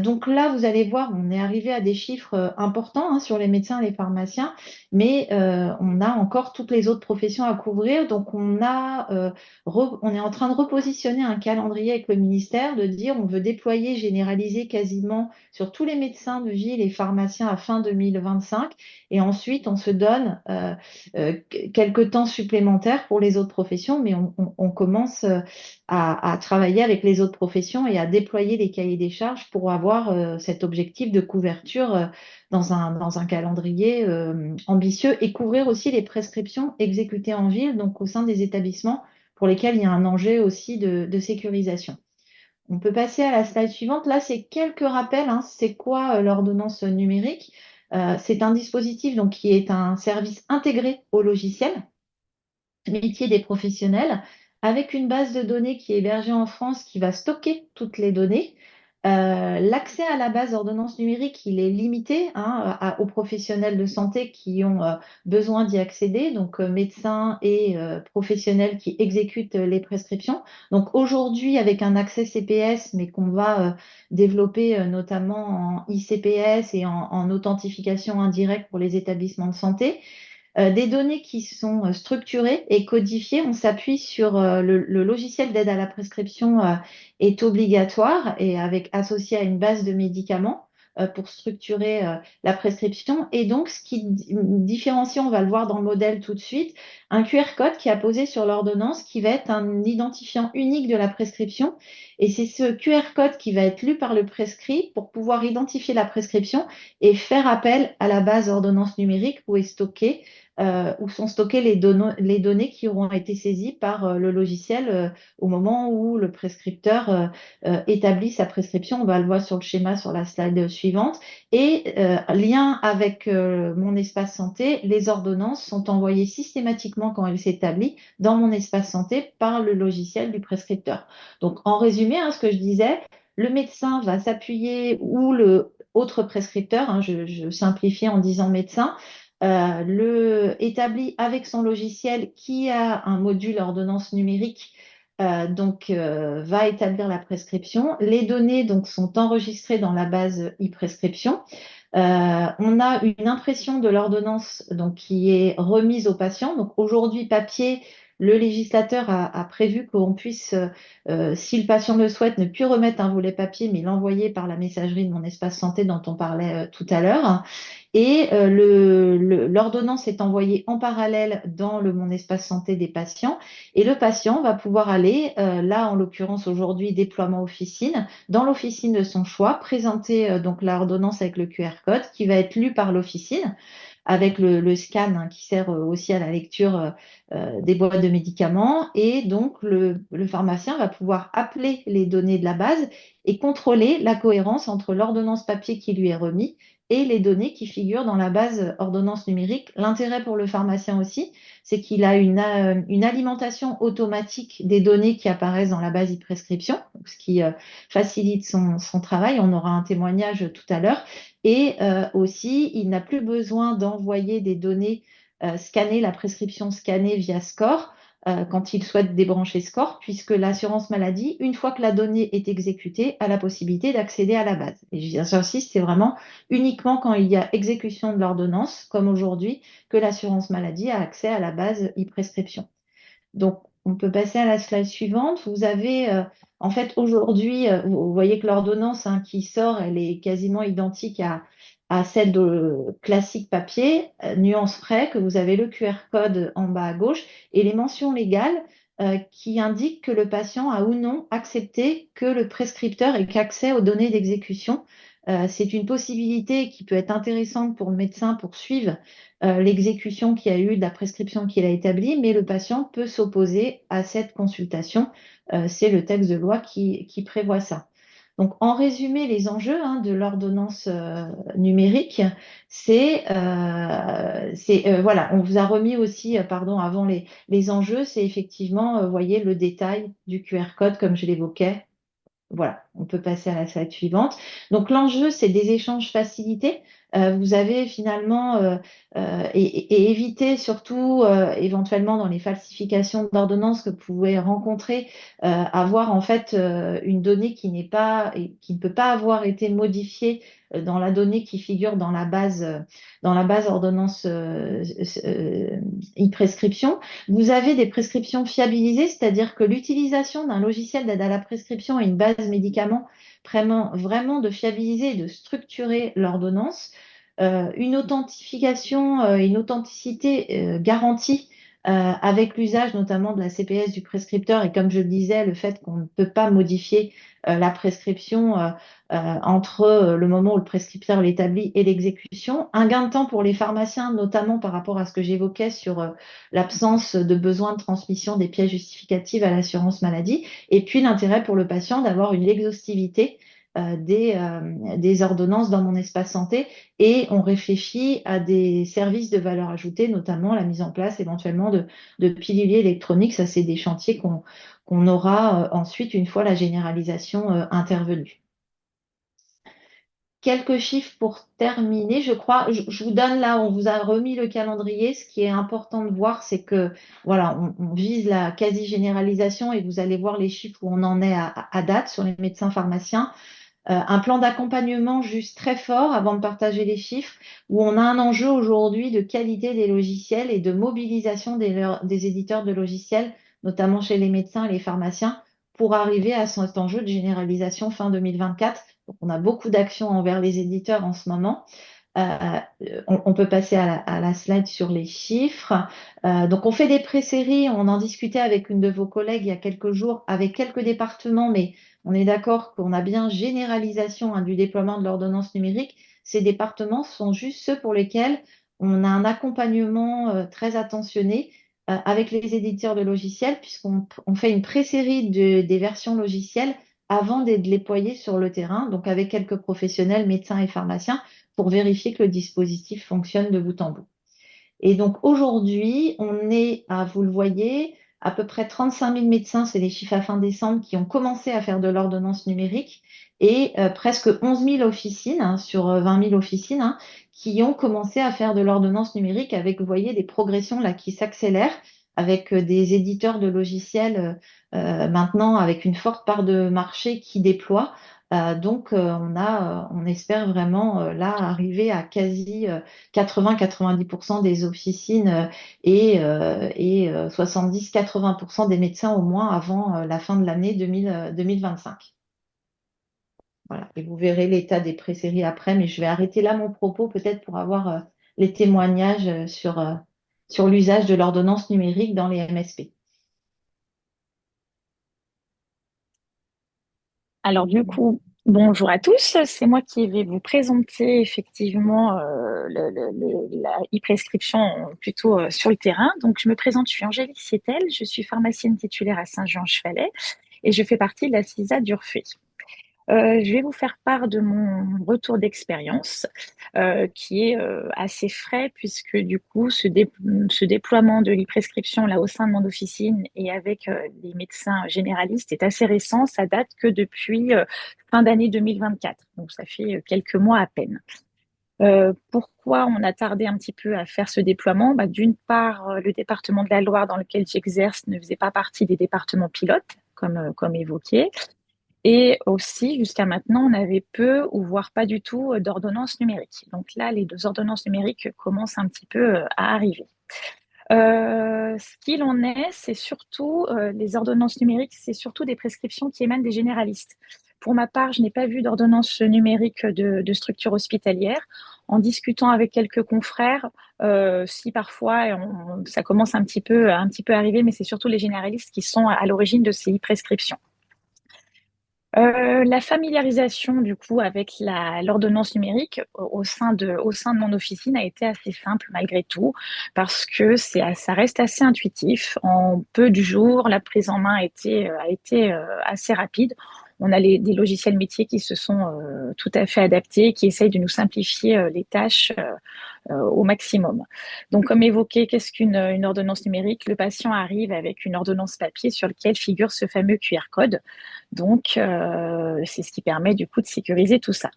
Donc là, vous allez voir, on est arrivé à des chiffres importants hein, sur les médecins et les pharmaciens, mais on a encore toutes les autres professions à couvrir. Donc on est en train de repositionner un calendrier avec le ministère, de dire on veut déployer, généraliser quasiment sur tous les médecins de ville et pharmaciens à fin 2025. Et ensuite, on se donne quelques temps supplémentaires pour les autres professions, mais on commence à travailler avec les autres professions et à déployer les cahiers des charges pour avoir cet objectif de couverture dans un calendrier ambitieux et couvrir aussi les prescriptions exécutées en ville, donc au sein des établissements pour lesquels il y a un enjeu aussi de sécurisation. On peut passer à la slide suivante. Là, c'est quelques rappels. Hein. C'est quoi l'ordonnance numérique? C'est un dispositif donc, qui est un service intégré au logiciel, métier des professionnels, avec une base de données qui est hébergée en France, qui va stocker toutes les données. L'accès à la base ordonnance numérique, il est limité aux professionnels de santé qui ont besoin d'y accéder, donc médecins et professionnels qui exécutent les prescriptions. Donc aujourd'hui, avec un accès CPS, mais qu'on va développer notamment en ICPS et en authentification indirecte pour les établissements de santé, des données qui sont structurées et codifiées. On s'appuie sur le logiciel d'aide à la prescription est obligatoire et associé à une base de médicaments pour structurer la prescription. Et donc, ce qui différencie, on va le voir dans le modèle tout de suite, un QR code qui est apposé sur l'ordonnance qui va être un identifiant unique de la prescription. Et c'est ce QR code qui va être lu par le prescrit pour pouvoir identifier la prescription et faire appel à la base ordonnance numérique où sont stockées les données qui auront été saisies par le logiciel au moment où le prescripteur établit sa prescription. On va le voir sur le schéma sur la slide suivante. Et lien avec mon espace santé, les ordonnances sont envoyées systématiquement quand elles s'établissent dans mon espace santé par le logiciel du prescripteur. Donc, en résumé, ce que je disais, le médecin va s'appuyer ou le autre prescripteur, je simplifie en disant médecin, établit avec son logiciel qui a un module ordonnance numérique, va établir la prescription. Les données donc sont enregistrées dans la base e-prescription. On a une impression de l'ordonnance donc qui est remise au patient. Donc aujourd'hui papier. Le législateur a prévu qu'on puisse, si le patient le souhaite, ne plus remettre un volet papier, mais l'envoyer par la messagerie de mon espace santé dont on parlait tout à l'heure. Et l'ordonnance est envoyée en parallèle dans mon espace santé des patients. Et le patient va pouvoir aller, là en l'occurrence aujourd'hui, déploiement officine, dans l'officine de son choix, présenter donc l'ordonnance avec le QR code qui va être lu par l'officine avec le scan qui sert aussi à la lecture des boîtes de médicaments. Et donc, le pharmacien va pouvoir appeler les données de la base et contrôler la cohérence entre l'ordonnance papier qui lui est remise et les données qui figurent dans la base ordonnance numérique. L'intérêt pour le pharmacien aussi, c'est qu'il a une alimentation automatique des données qui apparaissent dans la base e-prescription, ce qui facilite son travail. On aura un témoignage tout à l'heure. Et aussi, il n'a plus besoin d'envoyer des données scanner la prescription scannée via SCORE quand il souhaite débrancher SCORE, puisque l'assurance maladie, une fois que la donnée est exécutée, a la possibilité d'accéder à la base. Et j'insiste, c'est vraiment uniquement quand il y a exécution de l'ordonnance, comme aujourd'hui, que l'assurance maladie a accès à la base e-prescription. Donc, on peut passer à la slide suivante. Vous avez, en fait, aujourd'hui, vous voyez que l'ordonnance qui sort, elle est quasiment identique à celle de classique papier, nuance près, que vous avez le QR code en bas à gauche et les mentions légales qui indiquent que le patient a ou non accepté que le prescripteur ait accès aux données d'exécution. C'est une possibilité qui peut être intéressante pour le médecin pour suivre l'exécution qu'il y a eu de la prescription qu'il a établie, mais le patient peut s'opposer à cette consultation. C'est le texte de loi qui prévoit ça. Donc, en résumé, les enjeux de l'ordonnance numérique, voilà, on vous a remis aussi, pardon, avant les enjeux, c'est effectivement, vous voyez, le détail du QR code, comme je l'évoquais. Voilà, on peut passer à la slide suivante. Donc, l'enjeu, c'est des échanges facilités. Vous avez finalement, et éviter surtout éventuellement dans les falsifications d'ordonnances que vous pouvez rencontrer, avoir en fait une donnée qui n'est pas, qui ne peut pas avoir été modifiée dans la donnée qui figure dans la base ordonnance e-prescription. Vous avez des prescriptions fiabilisées, c'est-à-dire que l'utilisation d'un logiciel d'aide à la prescription et une base médicaments permet vraiment de fiabiliser et de structurer l'ordonnance. Une authentification, une authenticité garantie avec l'usage notamment de la CPS du prescripteur et comme je le disais, le fait qu'on ne peut pas modifier la prescription entre le moment où le prescripteur l'établit et l'exécution. Un gain de temps pour les pharmaciens, notamment par rapport à ce que j'évoquais sur l'absence de besoin de transmission des pièces justificatives à l'assurance maladie. Et puis l'intérêt pour le patient d'avoir une exhaustivité des ordonnances dans mon espace santé et on réfléchit à des services de valeur ajoutée, notamment la mise en place éventuellement de piluliers électroniques. Ça, c'est des chantiers qu'on aura ensuite une fois la généralisation intervenue. quelques chiffres pour terminer. Je crois, je vous donne là, on vous a remis le calendrier. Ce qui est important de voir, c'est que voilà, on vise la quasi-généralisation et vous allez voir les chiffres où on en est à date sur les médecins pharmaciens. Un plan d'accompagnement juste très fort avant de partager les chiffres, où on a un enjeu aujourd'hui de qualité des logiciels et de mobilisation des éditeurs de logiciels, notamment chez les médecins et les pharmaciens, pour arriver à cet enjeu de généralisation fin 2024. Donc, on a beaucoup d'actions envers les éditeurs en ce moment. On peut passer à la slide sur les chiffres. Donc, on fait des pré-séries. On en discutait avec une de vos collègues il y a quelques jours, avec quelques départements, mais on est d'accord qu'on a bien généralisation du déploiement de l'ordonnance numérique. Ces départements sont juste ceux pour lesquels on a un accompagnement très attentionné avec les éditeurs de logiciels, puisqu'on fait une pré-série des versions logicielles avant de les déployer sur le terrain, donc avec quelques professionnels, médecins et pharmaciens, pour vérifier que le dispositif fonctionne de bout en bout. Et donc aujourd'hui, on est, vous le voyez, à peu près 35 000 médecins, c'est les chiffres à fin décembre, qui ont commencé à faire de l'ordonnance numérique et presque 11 000 officines sur 20 000 officines qui ont commencé à faire de l'ordonnance numérique avec, vous voyez, des progressions là qui s'accélèrent avec des éditeurs de logiciels maintenant avec une forte part de marché qui déploient. Donc, on espère vraiment là arriver à quasi 80-90% des officines et 70-80% des médecins au moins avant la fin de l'année 2025. Voilà. Et vous verrez l'état des pré-séries après, mais je vais arrêter là mon propos peut-être pour avoir les témoignages sur l'usage de l'ordonnance numérique dans les MSP. Alors du coup, bonjour à tous, c'est moi qui vais vous présenter effectivement la e-prescription plutôt sur le terrain. Donc je me présente, je suis Angélique Sietel, je suis pharmacienne titulaire à Saint-Jean-Chevalet et je fais partie de la CISA d'Urfé. Je vais vous faire part de mon retour d'expérience qui est assez frais puisque du coup ce déploiement de l'e-prescription là au sein de mon officine et avec les médecins généralistes est assez récent. Ça date que depuis fin d'année 2024, donc ça fait quelques mois à peine. Pourquoi on a tardé un petit peu à faire ce déploiement? D'une part, le département de la Loire dans lequel j'exerce ne faisait pas partie des départements pilotes, comme évoqué. Et aussi, jusqu'à maintenant, on avait peu ou voire pas du tout d'ordonnances numériques. Donc là, les 2 ordonnances numériques commencent un petit peu à arriver. Ce qu'il en est, c'est surtout les ordonnances numériques, c'est surtout des prescriptions qui émanent des généralistes. Pour ma part, je n'ai pas vu d'ordonnance numérique de structure hospitalière. En discutant avec quelques confrères, si parfois ça commence un petit peu à arriver, mais c'est surtout les généralistes qui sont à l'origine de ces prescriptions. La familiarisation du coup avec l'ordonnance numérique au sein de mon officine a été assez simple malgré tout parce que ça reste assez intuitif. En peu de jours, la prise en main a été assez rapide. On a des logiciels métiers qui se sont tout à fait adaptés, qui essayent de nous simplifier les tâches au maximum. Donc, comme évoqué, qu'est-ce qu'une ordonnance numérique? Le patient arrive avec une ordonnance papier sur laquelle figure ce fameux QR code. Donc, c'est ce qui permet du coup de sécuriser tout ça.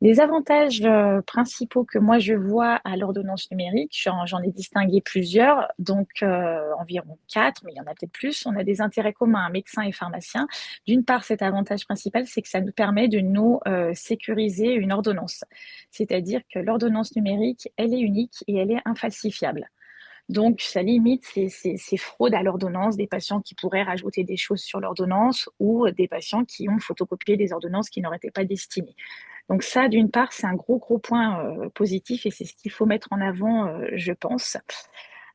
Les avantages principaux que moi je vois à l'ordonnance numérique, j'en ai distingué plusieurs, donc environ 4, mais il y en a peut-être plus. On a des intérêts communs, médecins et pharmaciens. D'une part, cet avantage principal, c'est que ça nous permet de nous sécuriser une ordonnance. C'est-à-dire que l'ordonnance numérique, elle est unique et elle est infalsifiable. Donc, ça limite ces fraudes à l'ordonnance, des patients qui pourraient rajouter des choses sur l'ordonnance ou des patients qui ont photocopié des ordonnances qui n'auraient été pas destinées. Donc ça, d'une part, c'est un gros point positif et c'est ce qu'il faut mettre en avant, je pense.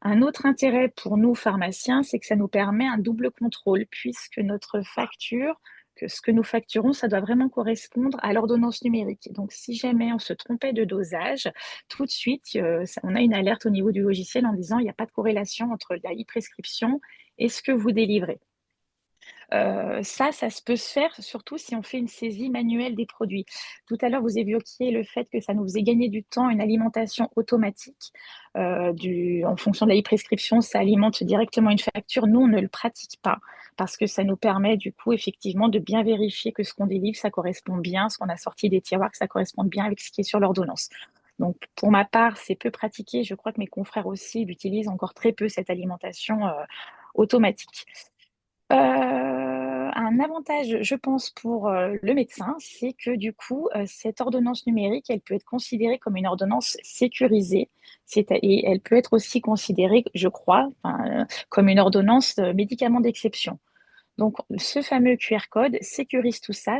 Un autre intérêt pour nous, pharmaciens, c'est que ça nous permet un double contrôle puisque notre facture, que ce que nous facturons, ça doit vraiment correspondre à l'ordonnance numérique. Donc, si jamais on se trompait de dosage, tout de suite, on a une alerte au niveau du logiciel en disant il n'y a pas de corrélation entre la e-prescription et ce que vous délivrez. Ça peut se faire surtout si on fait une saisie manuelle des produits. Tout à l'heure, vous évoquiez le fait que ça nous faisait gagner du temps, une alimentation automatique. En fonction de la e-prescription, ça alimente directement une facture. Nous, on ne le pratique pas parce que ça nous permet du coup effectivement de bien vérifier que ce qu'on délivre, ça correspond bien, ce qu'on a sorti des tiroirs, que ça corresponde bien avec ce qui est sur l'ordonnance. Donc, pour ma part, c'est peu pratiqué. Je crois que mes confrères aussi utilisent encore très peu cette alimentation automatique. Un avantage, je pense, pour le médecin, c'est que du coup, cette ordonnance numérique, elle peut être considérée comme une ordonnance sécurisée, et elle peut être aussi considérée, je crois, comme une ordonnance médicament d'exception. Donc, ce fameux QR code sécurise tout ça.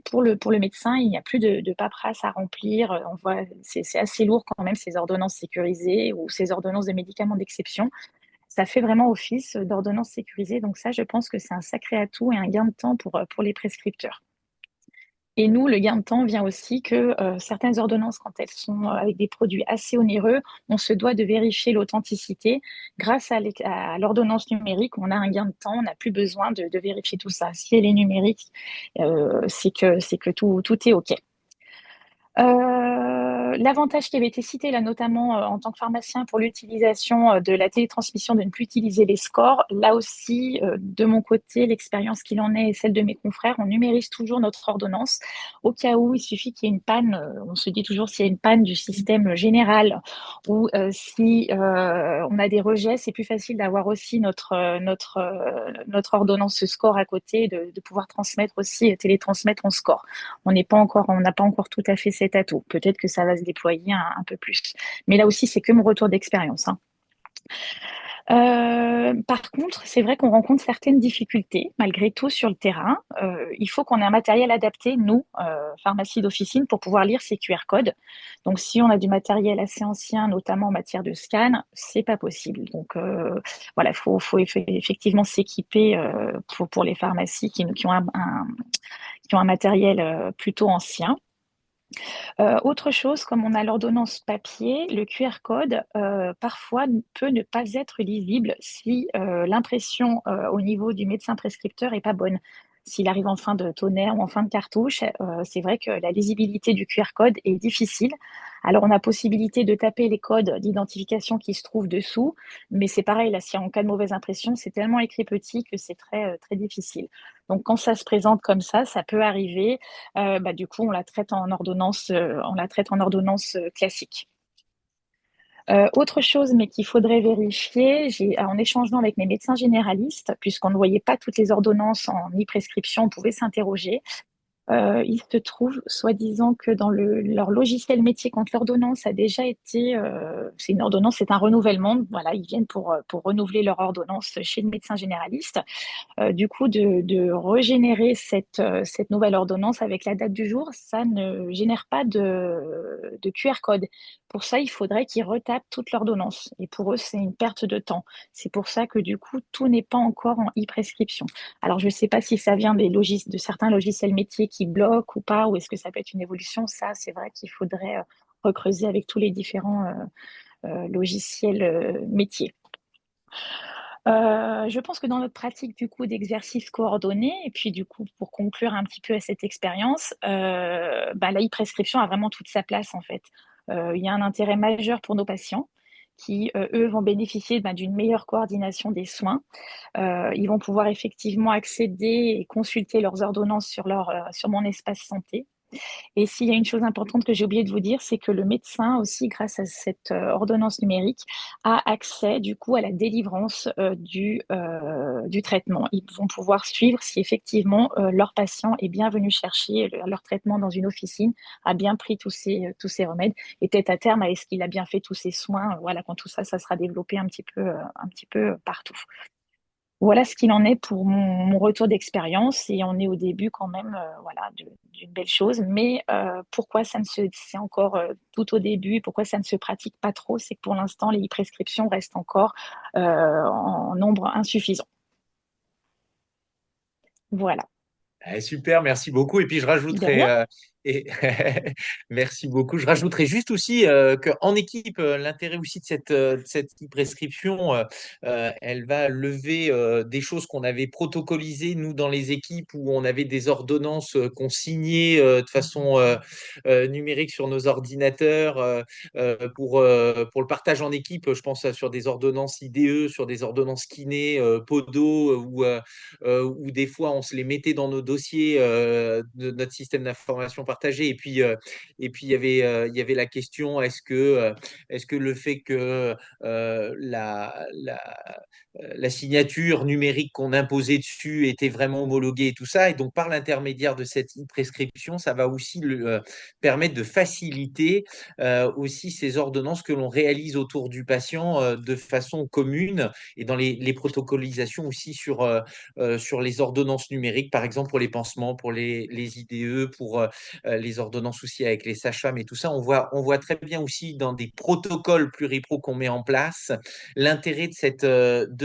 Pour le médecin, il n'y a plus de paperasse à remplir. On voit, c'est assez lourd quand même, ces ordonnances sécurisées ou ces ordonnances de médicaments d'exception. Ça fait vraiment office d'ordonnance sécurisée. Donc ça, je pense que c'est un sacré atout et un gain de temps pour les prescripteurs. Et nous, le gain de temps vient aussi que certaines ordonnances, quand elles sont avec des produits assez onéreux, on se doit de vérifier l'authenticité. Grâce à l'ordonnance numérique, on a un gain de temps, on n'a plus besoin de vérifier tout ça. Si elle est numérique, c'est que tout est OK. L'avantage qui avait été cité là, notamment en tant que pharmacien pour l'utilisation de la télétransmission, de ne plus utiliser les scores. Là aussi, de mon côté, l'expérience qu'il en est et celle de mes confrères, on numérise toujours notre ordonnance. Au cas où il suffit qu'il y ait une panne, on se dit toujours s'il y a une panne du système général ou si on a des rejets, c'est plus facile d'avoir aussi notre ordonnance score à côté, de pouvoir transmettre aussi, télétransmettre en score. On n'a pas encore tout à fait cet atout. Peut-être que ça va se déployer un peu plus. Mais là aussi, c'est que mon retour d'expérience. Par contre, c'est vrai qu'on rencontre certaines difficultés, malgré tout, sur le terrain. Il faut qu'on ait un matériel adapté, nous, pharmacie d'officine, pour pouvoir lire ces QR codes. Donc, si on a du matériel assez ancien, notamment en matière de scan, c'est pas possible. Donc, voilà, il faut effectivement s'équiper pour les pharmacies qui ont un matériel plutôt ancien. Autre chose, comme on a l'ordonnance papier, le QR code parfois peut ne pas être lisible si l'impression au niveau du médecin prescripteur est pas bonne. S'il arrive en fin de tonnerre ou en fin de cartouche, c'est vrai que la lisibilité du QR code est difficile. Alors, on a possibilité de taper les codes d'identification qui se trouvent dessous, mais c'est pareil, là, si en cas de mauvaise impression, c'est tellement écrit petit que c'est très difficile. Donc, quand ça se présente comme ça peut arriver. Du coup, on la traite en ordonnance, classique. Autre chose, mais qu'il faudrait vérifier, en échangeant avec mes médecins généralistes, puisqu'on ne voyait pas toutes les ordonnances en e-prescription, on pouvait s'interroger. Il se trouve, soi-disant, que dans leur logiciel métier, quand l'ordonnance a déjà été, c'est une ordonnance, c'est un renouvellement. Voilà, ils viennent pour renouveler leur ordonnance chez le médecin généraliste. Du coup, de régénérer cette nouvelle ordonnance avec la date du jour, ça ne génère pas de QR code. Pour ça, il faudrait qu'ils retapent toute l'ordonnance. Et pour eux, c'est une perte de temps. C'est pour ça que du coup, tout n'est pas encore en e-prescription. Alors, je ne sais pas si ça vient de certains logiciels métiers qui bloquent ou pas, ou est-ce que ça peut être une évolution. Ça, c'est vrai qu'il faudrait recreuser avec tous les différents logiciels métiers. Je pense que dans notre pratique du coup d'exercice coordonné, et puis du coup pour conclure un petit peu à cette expérience, la e-prescription a vraiment toute sa place en fait. Il y a un intérêt majeur pour nos patients qui, eux, vont bénéficier d'une meilleure coordination des soins. Ils vont pouvoir effectivement accéder et consulter leurs ordonnances sur mon espace santé. Et s'il y a une chose importante que j'ai oublié de vous dire, c'est que le médecin aussi, grâce à cette ordonnance numérique, a accès du coup à la délivrance du traitement. Ils vont pouvoir suivre si effectivement leur patient est bien venu chercher leur traitement dans une officine, a bien pris tous ces remèdes, et peut-être à terme, est-ce qu'il a bien fait tous ses soins. Voilà, quand tout ça, ça sera développé un petit peu partout. Voilà ce qu'il en est pour mon retour d'expérience, et on est au début quand même d'une belle chose. Mais pourquoi c'est encore tout au début, pourquoi ça ne se pratique pas trop, c'est que pour l'instant, les e-prescriptions restent encore en nombre insuffisant. Voilà. Super, merci beaucoup. Et puis je De rajouterais rien. Et merci beaucoup. Je rajouterais juste aussi qu'en équipe, l'intérêt aussi de cette e-prescription, elle va lever des choses qu'on avait protocolisées, nous, dans les équipes où on avait des ordonnances qu'on signait de façon numérique sur nos ordinateurs pour le partage en équipe. Je pense sur des ordonnances IDE, sur des ordonnances kiné, Podo, où des fois on se les mettait dans nos dossiers de notre système d'information partagé. Et puis il y avait la question est-ce que le fait que la signature numérique qu'on imposait dessus était vraiment homologuée et tout ça. Et donc, par l'intermédiaire de cette e-prescription, ça va aussi permettre de faciliter aussi ces ordonnances que l'on réalise autour du patient de façon commune et dans les protocolisations aussi sur les ordonnances numériques, par exemple pour les pansements, pour les IDE, pour les ordonnances aussi avec les sages-femmes et tout ça. On voit très bien aussi dans des protocoles pluripro qu'on met en place l'intérêt de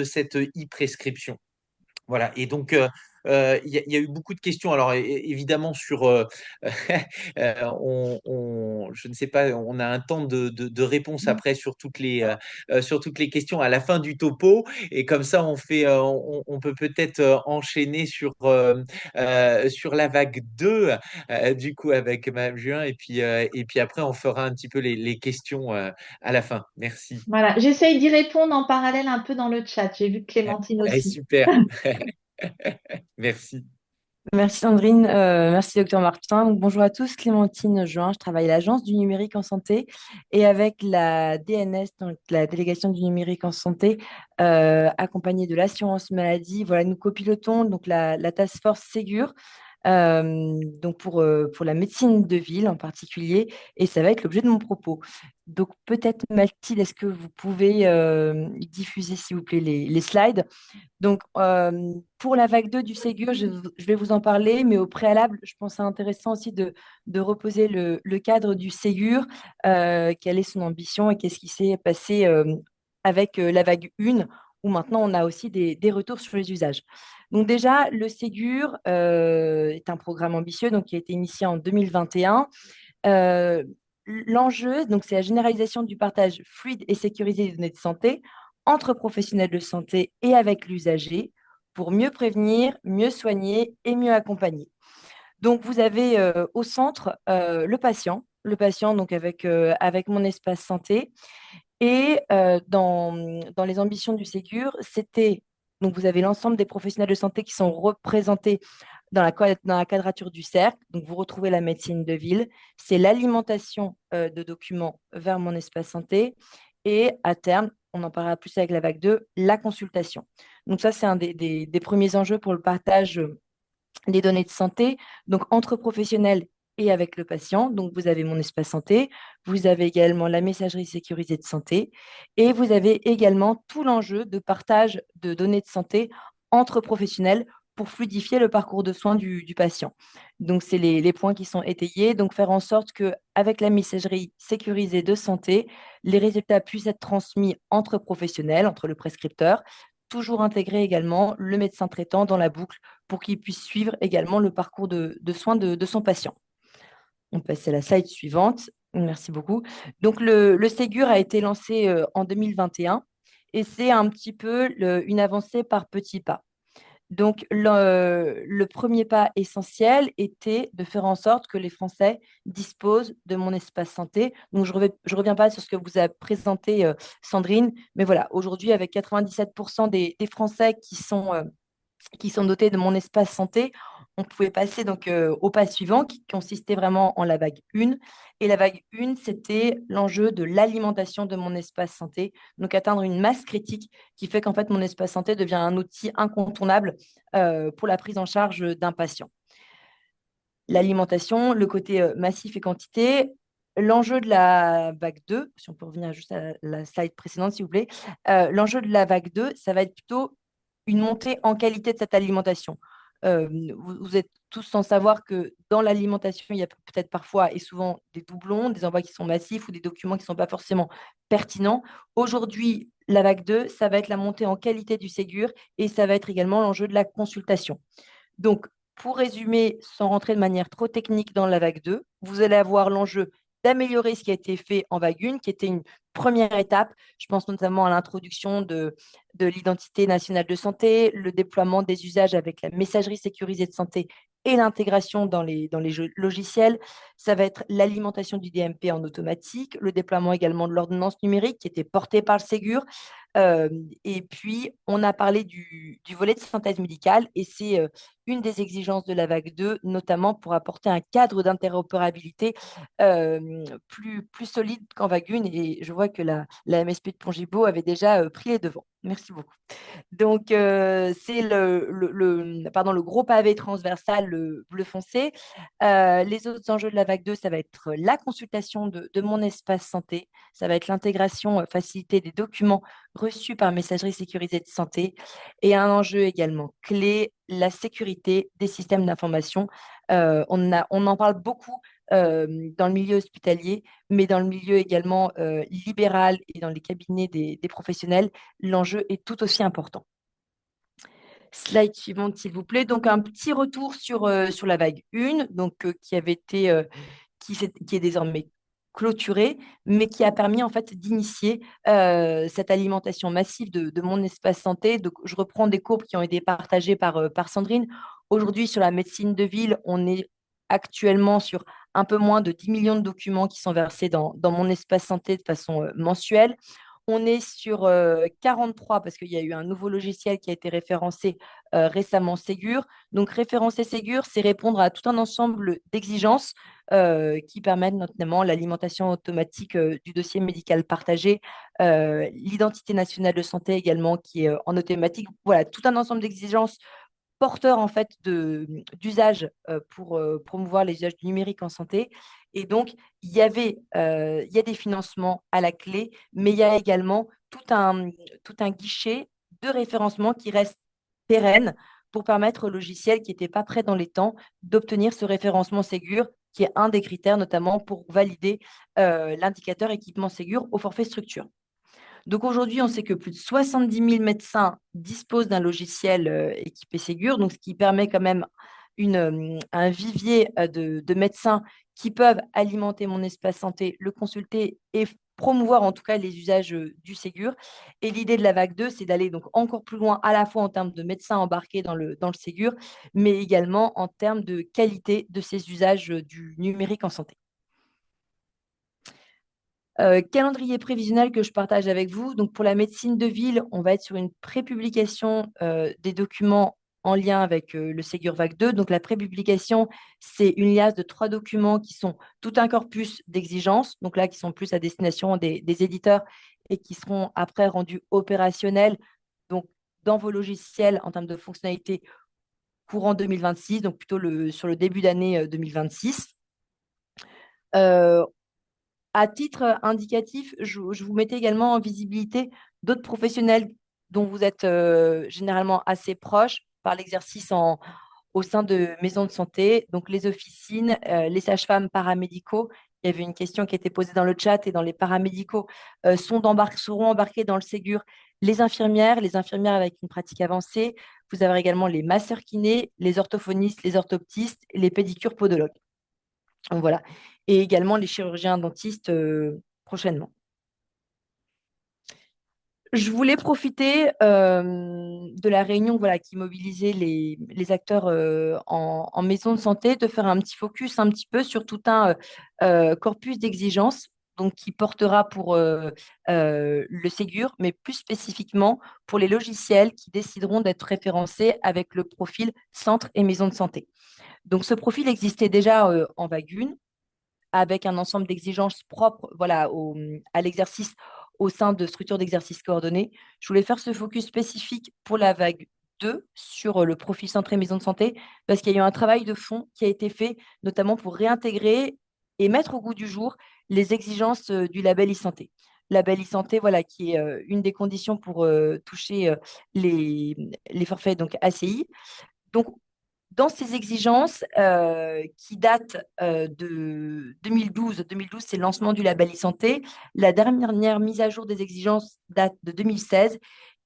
cette e-prescription. Voilà. Et donc, il y a eu beaucoup de questions. Alors, évidemment, je ne sais pas, on a un temps de réponse après sur toutes les questions à la fin du topo. Et comme ça, on peut peut-être enchaîner sur la vague 2, du coup, avec Mme Juin. Et puis après, on fera un petit peu les questions à la fin. Merci. Voilà, j'essaye d'y répondre en parallèle un peu dans le chat. J'ai vu que Clémentine aussi. Super. Merci. Merci Sandrine, merci Docteur Martin. Donc, bonjour à tous, Clémentine Juin, je travaille à l'Agence du numérique en santé et avec la DNS, donc la délégation du numérique en santé, accompagnée de l'assurance maladie. Voilà, nous copilotons donc la task force Ségur, donc pour la médecine de ville en particulier, et ça va être l'objet de mon propos. Donc peut-être Mathilde, est-ce que vous pouvez diffuser s'il vous plaît les slides? Donc, pour la vague 2 du Ségur, je vais vous en parler, mais au préalable, je pense que c'est intéressant aussi de reposer le cadre du Ségur, quelle est son ambition et qu'est-ce qui s'est passé avec la vague 1, où maintenant on a aussi des retours sur les usages. Donc déjà, le Ségur est un programme ambitieux donc, qui a été initié en 2021. L'enjeu, donc, c'est la généralisation du partage fluide et sécurisé des données de santé entre professionnels de santé et avec l'usager pour mieux prévenir, mieux soigner et mieux accompagner. Donc, vous avez au centre le patient donc avec mon espace santé. Et dans les ambitions du Ségur, donc vous avez l'ensemble des professionnels de santé qui sont représentés dans la quadrature du cercle. Donc, vous retrouvez la médecine de ville, c'est l'alimentation de documents vers mon espace santé et à terme, on en parlera plus avec la vague 2, la consultation. Donc ça, c'est un des premiers enjeux pour le partage des données de santé, donc entre professionnels et avec le patient. Donc, vous avez mon espace santé, vous avez également la messagerie sécurisée de santé et vous avez également tout l'enjeu de partage de données de santé entre professionnels pour fluidifier le parcours de soins du patient. Donc, c'est les points qui sont étayés. Donc, faire en sorte qu'avec la messagerie sécurisée de santé, les résultats puissent être transmis entre professionnels, entre le prescripteur, toujours intégrer également le médecin traitant dans la boucle pour qu'il puisse suivre également le parcours de soins de son patient. On passe à la slide suivante. Merci beaucoup. Donc, le Ségur a été lancé en 2021 et c'est un petit peu une avancée par petits pas. Donc, le premier pas essentiel était de faire en sorte que les Français disposent de mon espace santé. Donc, je ne reviens pas sur ce que vous a présenté Sandrine, mais voilà, aujourd'hui, avec 97% des Français qui sont dotés de mon espace santé, on pouvait passer donc au pas suivant qui consistait vraiment en la vague 1. Et la vague 1, c'était l'enjeu de l'alimentation de mon espace santé, donc atteindre une masse critique qui fait qu'en fait mon espace santé devient un outil incontournable pour la prise en charge d'un patient. L'alimentation, le côté massif et quantité, l'enjeu de la vague 2, si on peut revenir juste à la slide précédente s'il vous plaît, l'enjeu de la vague 2, ça va être plutôt une montée en qualité de cette alimentation. Vous êtes tous sans savoir que dans l'alimentation, il y a peut-être parfois et souvent des doublons, des envois qui sont massifs ou des documents qui ne sont pas forcément pertinents. Aujourd'hui, la vague 2, ça va être la montée en qualité du Ségur et ça va être également l'enjeu de la consultation. Donc, Pour résumer, sans rentrer de manière trop technique dans la vague 2, vous allez avoir l'enjeu d'améliorer ce qui a été fait en vague 1, qui était une première étape. Je pense notamment à l'introduction de l'identité nationale de santé, le déploiement des usages avec la messagerie sécurisée de santé et l'intégration dans les logiciels. Ça va être l'alimentation du DMP en automatique, le déploiement également de l'ordonnance numérique qui était portée par le Ségur. Et puis, on a parlé du volet de synthèse médicale et c'est une des exigences de la vague 2, notamment pour apporter un cadre d'interopérabilité plus solide qu'en vague 1. Et je vois que la MSP de Pongibaud avait déjà pris les devants. Merci beaucoup. Donc, c'est le gros pavé transversal, le bleu foncé. Les autres enjeux de la vague 2, ça va être la consultation de mon espace santé. Ça va être l'intégration facilitée des documents reçus par messagerie sécurisée de santé. Et un enjeu également clé, la sécurité des systèmes d'information. On en parle beaucoup dans le milieu hospitalier, mais dans le milieu également libéral et dans les cabinets des professionnels, l'enjeu est tout aussi important. Slide suivante, s'il vous plaît. Donc, un petit retour sur la vague 1, donc, qui est désormais clôturée, mais qui a permis en fait d'initier cette alimentation massive de mon espace santé. Donc, je reprends des courbes qui ont été partagées par Sandrine. Aujourd'hui, sur la médecine de ville, on est actuellement sur un peu moins de 10 millions de documents qui sont versés dans mon espace santé de façon mensuelle. On est sur 43 parce qu'il y a eu un nouveau logiciel qui a été référencé récemment, Ségur. Donc, référencer Ségur, c'est répondre à tout un ensemble d'exigences qui permettent notamment l'alimentation automatique du dossier médical partagé, l'identité nationale de santé également qui est en automatique. Voilà, tout un ensemble d'exigences porteurs en fait d'usage pour promouvoir les usages du numérique en santé. Et donc, il y a des financements à la clé, mais il y a également tout un guichet de référencement qui reste pérenne pour permettre aux logiciels qui n'étaient pas prêts dans les temps d'obtenir ce référencement Ségur, qui est un des critères notamment pour valider l'indicateur équipement Ségur au forfait structure. Donc aujourd'hui, on sait que plus de 70 000 médecins disposent d'un logiciel équipé Ségur, donc ce qui permet quand même un vivier de médecins qui peuvent alimenter mon espace santé, le consulter et promouvoir en tout cas les usages du Ségur. Et l'idée de la vague 2, c'est d'aller donc encore plus loin à la fois en termes de médecins embarqués dans le Ségur, mais également en termes de qualité de ces usages du numérique en santé. Calendrier prévisionnel que je partage avec vous. Donc, pour la médecine de ville, on va être sur une prépublication des documents en lien avec le Ségur Vague 2. Donc, la prépublication, c'est une liasse de 3 documents qui sont tout un corpus d'exigences, donc là, qui sont plus à destination des éditeurs et qui seront après rendus opérationnels donc, dans vos logiciels en termes de fonctionnalités courant 2026, donc plutôt sur le début d'année 2026. À titre indicatif, je vous mettais également en visibilité d'autres professionnels dont vous êtes généralement assez proches par l'exercice au sein de maisons de santé, donc les officines, les sages-femmes paramédicaux. Il y avait une question qui a été posée dans le chat et dans les paramédicaux seront embarqués dans le Ségur les infirmières avec une pratique avancée. Vous avez également les masseurs kinés, les orthophonistes, les orthoptistes, les pédicures podologues. Donc, voilà. Et également les chirurgiens dentistes prochainement. Je voulais profiter de la réunion qui mobilisait les acteurs en maison de santé, de faire un petit focus un petit peu sur tout un corpus d'exigences donc qui portera pour le Ségur, mais plus spécifiquement pour les logiciels qui décideront d'être référencés avec le profil centre et maison de santé. Donc, ce profil existait déjà en vague 1, avec un ensemble d'exigences propres à l'exercice au sein de structures d'exercice coordonnées. Je voulais faire ce focus spécifique pour la vague 2 sur le profil centré maison de santé, parce qu'il y a eu un travail de fond qui a été fait, notamment pour réintégrer et mettre au goût du jour les exigences du label e-santé. Label e-santé, qui est une des conditions pour toucher les forfaits donc ACI. Donc, dans ces exigences qui datent de 2012, 2012 c'est le lancement du label e-santé, la dernière mise à jour des exigences date de 2016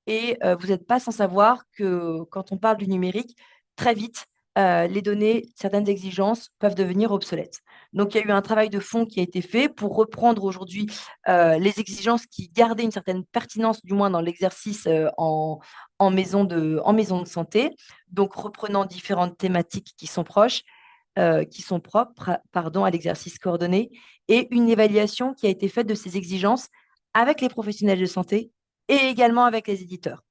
et vous n'êtes pas sans savoir que quand on parle du numérique, très vite, certaines exigences peuvent devenir obsolètes. Donc, il y a eu un travail de fond qui a été fait pour reprendre aujourd'hui les exigences qui gardaient une certaine pertinence, du moins dans l'exercice en maison de santé. Donc, reprenant différentes thématiques qui sont propres, pardon, à l'exercice coordonné, et une évaluation qui a été faite de ces exigences avec les professionnels de santé et également avec les éditeurs.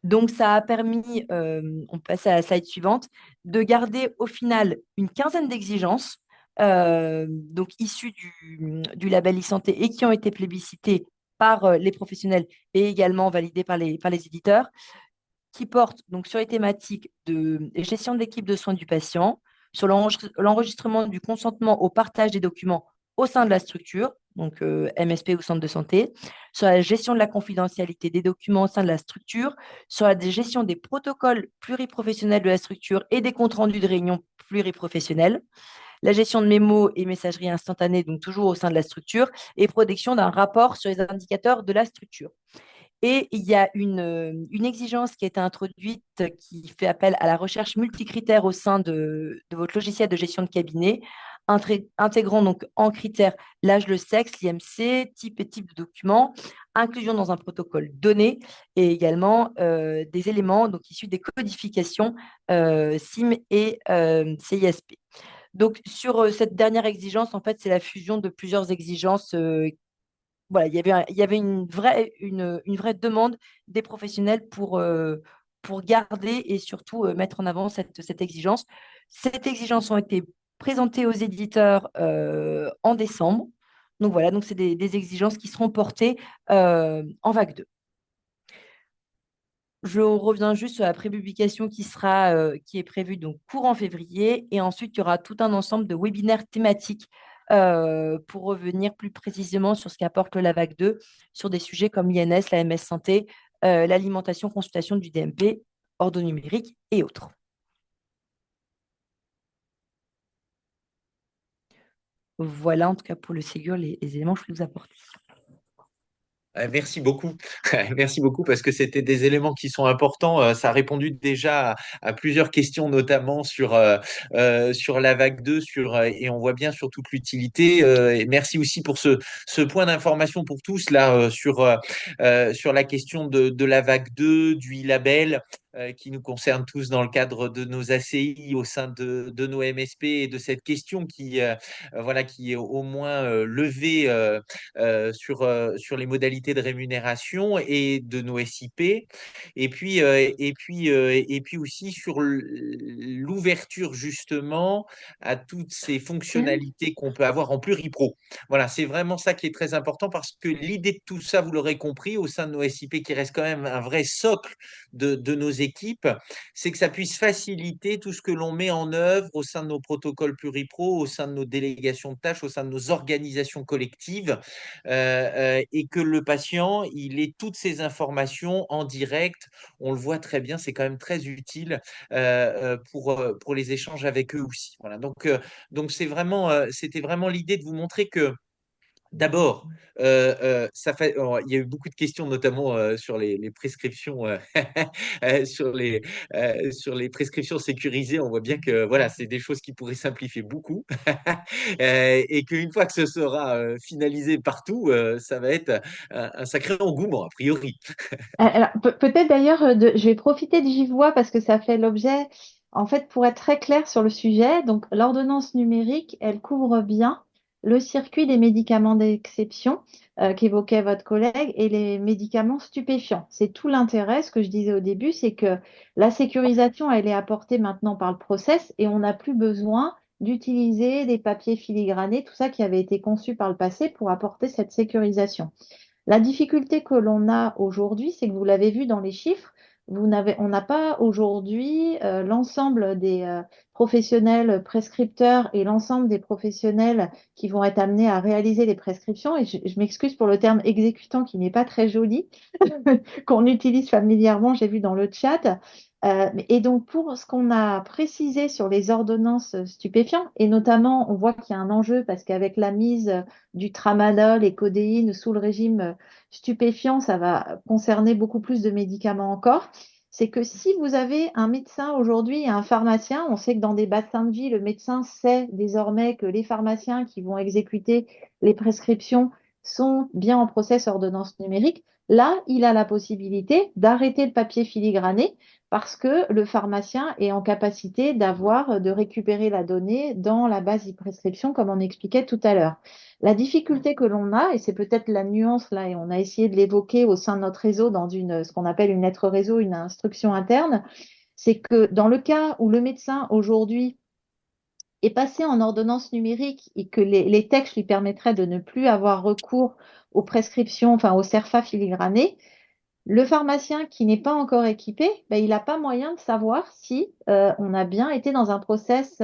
Donc, ça a permis, on passe à la slide suivante, de garder au final une quinzaine d'exigences, donc issues du label e-santé et qui ont été plébiscitées par les professionnels et également validées par les éditeurs, qui portent donc sur les thématiques de gestion de l'équipe de soins du patient, sur l'enregistrement du consentement au partage des documents au sein de la structure, donc MSP ou centre de santé, sur la gestion de la confidentialité des documents au sein de la structure, sur la gestion des protocoles pluriprofessionnels de la structure et des comptes rendus de réunions pluriprofessionnelles, la gestion de mémos et messagerie instantanée, donc toujours au sein de la structure, et protection d'un rapport sur les indicateurs de la structure. Et il y a une exigence qui a été introduite qui fait appel à la recherche multicritère au sein de votre logiciel de gestion de cabinet, intégrant donc en critères l'âge, le sexe, l'IMC, type et type de document, inclusion dans un protocole donné et également des éléments donc, issus des codifications SIM et CISP. Donc, sur cette dernière exigence, en fait, c'est la fusion de plusieurs exigences voilà, il y avait une vraie demande des professionnels pour garder et surtout mettre en avant cette exigence. Cette exigence a été présentée aux éditeurs en décembre. Donc voilà, donc c'est des exigences qui seront portées en vague 2. Je reviens juste sur la prépublication qui est prévue donc courant février. Et ensuite, il y aura tout un ensemble de webinaires thématiques pour revenir plus précisément sur ce qu'apporte la vague 2, sur des sujets comme l'INS, la MS Santé, l'alimentation, consultation du DMP, ordre numérique et autres. Voilà, en tout cas pour le Ségur, les éléments que je peux vous apporter. Merci beaucoup. Merci beaucoup parce que c'était des éléments qui sont importants. Ça a répondu déjà à plusieurs questions, notamment sur la vague 2, et on voit bien sur toute l'utilité. Et merci aussi pour ce point d'information pour tous là sur la question de la vague 2, du e-label. Qui nous concerne tous dans le cadre de nos ACI au sein de nos MSP et de cette question qui est au moins levée sur les modalités de rémunération et de nos SIP, et puis aussi sur l'ouverture justement à toutes ces fonctionnalités qu'on peut avoir en pluripro. Voilà, c'est vraiment ça qui est très important parce que l'idée de tout ça, vous l'aurez compris, au sein de nos SIP qui reste quand même un vrai socle de nos équipes, c'est que ça puisse faciliter tout ce que l'on met en œuvre au sein de nos protocoles pluripro, au sein de nos délégations de tâches, au sein de nos organisations collectives, et que le patient, il ait toutes ces informations en direct. On le voit très bien, c'est quand même très utile pour les échanges avec eux aussi. Voilà. Donc c'était vraiment l'idée de vous montrer que d'abord, il y a eu beaucoup de questions, notamment sur les prescriptions, sur les prescriptions sécurisées. On voit bien que voilà, c'est des choses qui pourraient simplifier beaucoup, et qu'une fois que ce sera finalisé partout, ça va être un sacré engouement a priori. Alors, peut-être d'ailleurs, je vais profiter de j'y vois parce que ça fait l'objet, en fait, pour être très clair sur le sujet. Donc, l'ordonnance numérique, elle couvre bien le circuit des médicaments d'exception qu'évoquait votre collègue et les médicaments stupéfiants. C'est tout l'intérêt, ce que je disais au début, c'est que la sécurisation, elle est apportée maintenant par le process et on n'a plus besoin d'utiliser des papiers filigranés, tout ça qui avait été conçu par le passé pour apporter cette sécurisation. La difficulté que l'on a aujourd'hui, c'est que vous l'avez vu dans les chiffres, on n'a pas aujourd'hui l'ensemble des professionnels prescripteurs et l'ensemble des professionnels qui vont être amenés à réaliser les prescriptions. Et je m'excuse pour le terme exécutant qui n'est pas très joli, qu'on utilise familièrement, j'ai vu dans le chat. Et donc, pour ce qu'on a précisé sur les ordonnances stupéfiants, et notamment, on voit qu'il y a un enjeu parce qu'avec la mise du tramadol et codéine sous le régime stupéfiant, ça va concerner beaucoup plus de médicaments encore. c'est que si vous avez un médecin aujourd'hui et un pharmacien, on sait que dans des bassins de vie, le médecin sait désormais que les pharmaciens qui vont exécuter les prescriptions sont bien en process ordonnance numérique. Là, il a la possibilité d'arrêter le papier filigrané parce que le pharmacien est en capacité de récupérer la donnée dans la base e-prescription, comme on expliquait tout à l'heure. La difficulté que l'on a, et c'est peut-être la nuance là, et on a essayé de l'évoquer au sein de notre réseau dans ce qu'on appelle une lettre réseau, une instruction interne, c'est que dans le cas où le médecin aujourd'hui est passé en ordonnance numérique et que les textes lui permettraient de ne plus avoir recours aux prescriptions, enfin au CERFA filigrané, le pharmacien qui n'est pas encore équipé, ben, il n'a pas moyen de savoir si on a bien été dans un process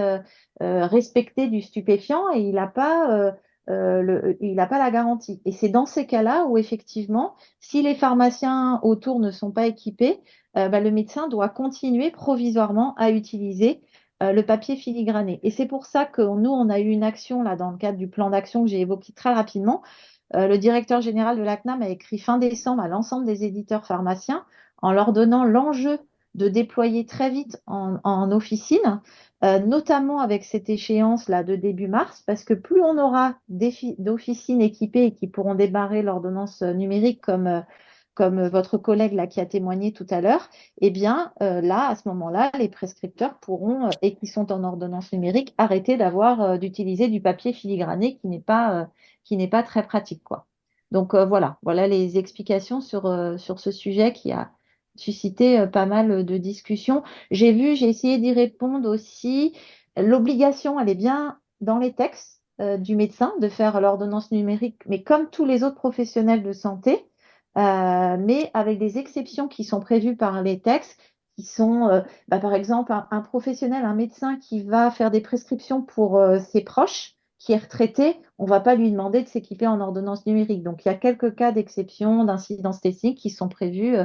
respecté du stupéfiant et il n'a pas, il n'a pas la garantie. Et c'est dans ces cas-là où effectivement, si les pharmaciens autour ne sont pas équipés, ben, le médecin doit continuer provisoirement à utiliser le papier filigrané. Et c'est pour ça que nous, on a eu une action là dans le cadre du plan d'action que j'ai évoqué très rapidement. Le directeur général de la CNAM a écrit fin décembre à l'ensemble des éditeurs pharmaciens en leur donnant l'enjeu de déployer très vite en officine, notamment avec cette échéance-là de début mars, parce que plus on aura d'officines équipées et qui pourront débarrer l'ordonnance numérique comme votre collègue là qui a témoigné tout à l'heure, eh bien là, à ce moment-là, les prescripteurs pourront, et qui sont en ordonnance numérique, arrêter d'utiliser du papier filigrané qui n'est pas très pratique, quoi. Donc voilà les explications sur ce sujet qui a suscité pas mal de discussions. J'ai essayé d'y répondre aussi. L'obligation, elle est bien dans les textes du médecin de faire l'ordonnance numérique, mais comme tous les autres professionnels de santé, mais avec des exceptions qui sont prévues par les textes, qui sont, par exemple, un professionnel, un médecin qui va faire des prescriptions pour ses proches, qui est retraité, on ne va pas lui demander de s'équiper en ordonnance numérique. Donc, il y a quelques cas d'exception, d'incidence technique qui sont prévus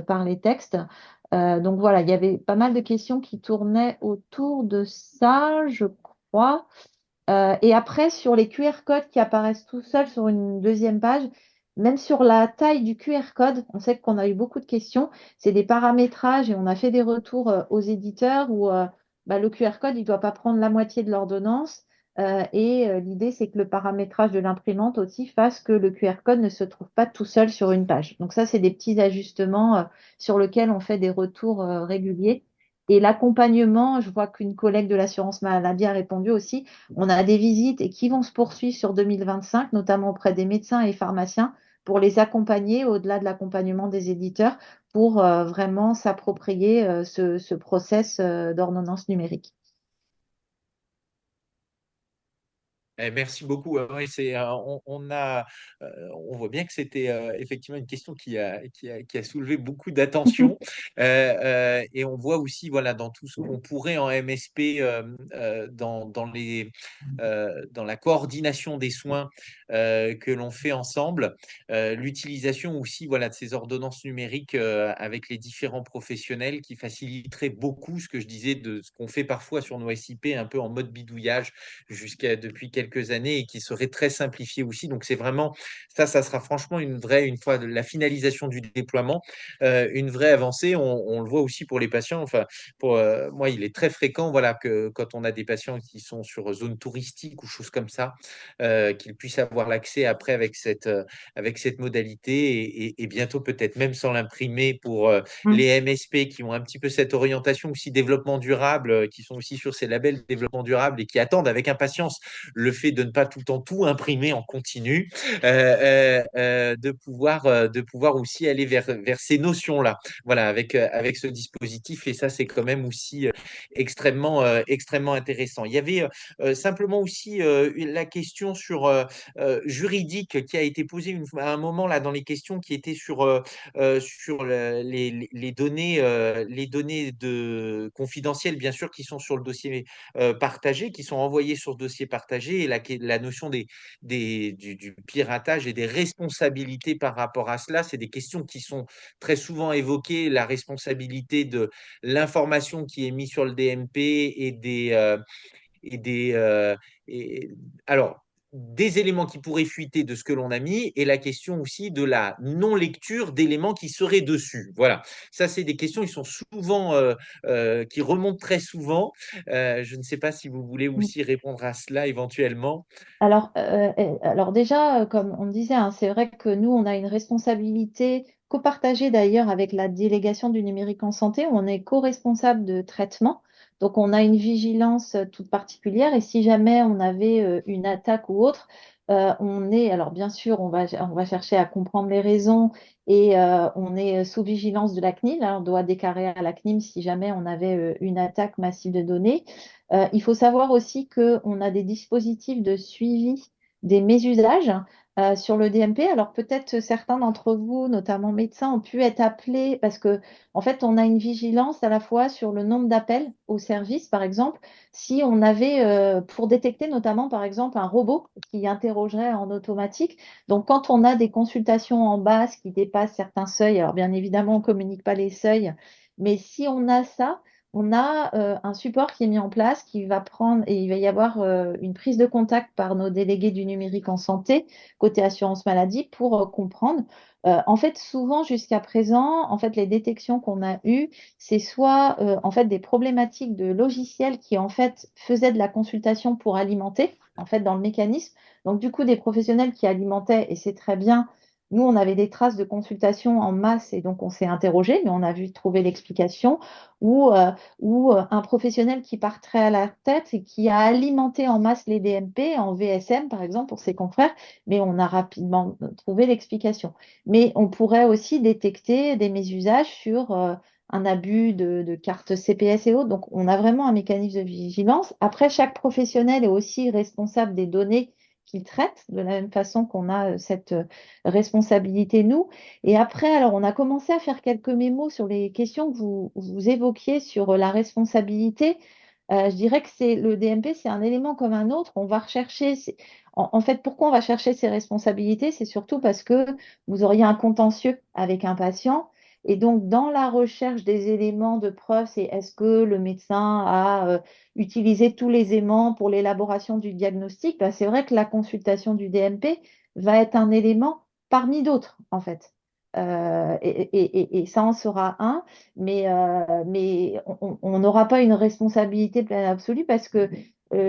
par les textes. Donc voilà, il y avait pas mal de questions qui tournaient autour de ça, je crois. Et après, sur les QR codes qui apparaissent tout seuls sur une deuxième page, même sur la taille du QR code, on sait qu'on a eu beaucoup de questions. C'est des paramétrages et on a fait des retours aux éditeurs où le QR code, il ne doit pas prendre la moitié de l'ordonnance. L'idée, c'est que le paramétrage de l'imprimante aussi fasse que le QR code ne se trouve pas tout seul sur une page. Donc ça, c'est des petits ajustements sur lesquels on fait des retours réguliers. Et l'accompagnement, je vois qu'une collègue de l'assurance maladie a répondu aussi. On a des visites et qui vont se poursuivre sur 2025, notamment auprès des médecins et pharmaciens, pour les accompagner au-delà de l'accompagnement des éditeurs, pour vraiment s'approprier ce process d'ordonnance numérique. Merci beaucoup. Ouais, on voit bien que c'était effectivement une question qui a soulevé beaucoup d'attention. Et on voit aussi, voilà, dans tout ce qu'on pourrait en MSP, dans la coordination des soins que l'on fait ensemble, l'utilisation aussi, voilà, de ces ordonnances numériques avec les différents professionnels qui faciliterait beaucoup ce que je disais de ce qu'on fait parfois sur nos SIP, un peu en mode bidouillage jusqu'à depuis quelques années et qui serait très simplifié aussi. Donc c'est vraiment ça sera franchement une fois de la finalisation du déploiement, une vraie avancée. On le voit aussi pour les patients. Enfin, pour moi, il est très fréquent, voilà, que quand on a des patients qui sont sur zone touristique ou choses comme ça, qu'ils puissent avoir l'accès après avec cette modalité et bientôt peut-être même sans l'imprimer pour les MSP qui ont un petit peu cette orientation aussi développement durable, qui sont aussi sur ces labels développement durable et qui attendent avec impatience le fait de ne pas tout le temps tout imprimer en continu, de pouvoir aussi aller vers ces notions-là, voilà, avec ce dispositif. Et ça, c'est quand même aussi extrêmement intéressant. Il y avait simplement aussi la question juridique qui a été posée à un moment là dans les questions qui étaient sur les données confidentielles, bien sûr, qui sont sur le dossier partagé, qui sont envoyées sur le dossier partagé, et la notion du piratage et des responsabilités par rapport à cela, c'est des questions qui sont très souvent évoquées, la responsabilité de l'information qui est mise sur le DMP et des... et des et- alors, des éléments qui pourraient fuiter de ce que l'on a mis et la question aussi de la non-lecture d'éléments qui seraient dessus. Voilà, ça c'est des questions qui sont souvent, qui remontent très souvent. Je ne sais pas si vous voulez aussi répondre à cela éventuellement. Alors déjà, comme on disait, hein, c'est vrai que nous, on a une responsabilité copartagée d'ailleurs avec la délégation du numérique en santé, où on est co-responsable de traitement. Donc, on a une vigilance toute particulière et si jamais on avait une attaque ou autre, alors bien sûr, on va chercher à comprendre les raisons et on est sous vigilance de la CNIL, hein, on doit déclarer à la CNIL si jamais on avait une attaque massive de données. Il faut savoir aussi qu'on a des dispositifs de suivi des mésusages sur le DMP. Alors peut-être certains d'entre vous, notamment médecins, ont pu être appelés parce que en fait, on a une vigilance à la fois sur le nombre d'appels au service, par exemple, si on avait pour détecter notamment, par exemple, un robot qui interrogerait en automatique. Donc quand on a des consultations en base qui dépassent certains seuils, alors bien évidemment, on ne communique pas les seuils, mais si on a ça, on a un support qui est mis en place qui va prendre et il va y avoir une prise de contact par nos délégués du numérique en santé côté assurance maladie pour comprendre. En fait, souvent jusqu'à présent, en fait, les détections qu'on a eues, c'est soit en fait des problématiques de logiciels qui en fait faisaient de la consultation pour alimenter en fait dans le mécanisme. Donc du coup, des professionnels qui alimentaient et c'est très bien. Nous, on avait des traces de consultation en masse et donc on s'est interrogé, mais on a vu trouver l'explication ou un professionnel qui partirait à la tête et qui a alimenté en masse les DMP en VSM, par exemple, pour ses confrères, mais on a rapidement trouvé l'explication. Mais on pourrait aussi détecter des mésusages sur un abus de cartes CPS et autres. Donc, on a vraiment un mécanisme de vigilance. Après, chaque professionnel est aussi responsable des données qu'il traite, de la même façon qu'on a cette responsabilité, nous. Et après, alors, on a commencé à faire quelques mémos sur les questions que vous évoquiez sur la responsabilité. Je dirais que c'est le DMP, c'est un élément comme un autre. On va rechercher, en fait, pourquoi on va chercher ces responsabilités? C'est surtout parce que vous auriez un contentieux avec un patient. Et donc, dans la recherche des éléments de preuve, c'est est-ce que le médecin a utilisé tous les aimants pour l'élaboration du diagnostic? Ben, c'est vrai que la consultation du DMP va être un élément parmi d'autres, en fait. Et ça en sera un, mais on n'aura pas une responsabilité pleine et absolue parce que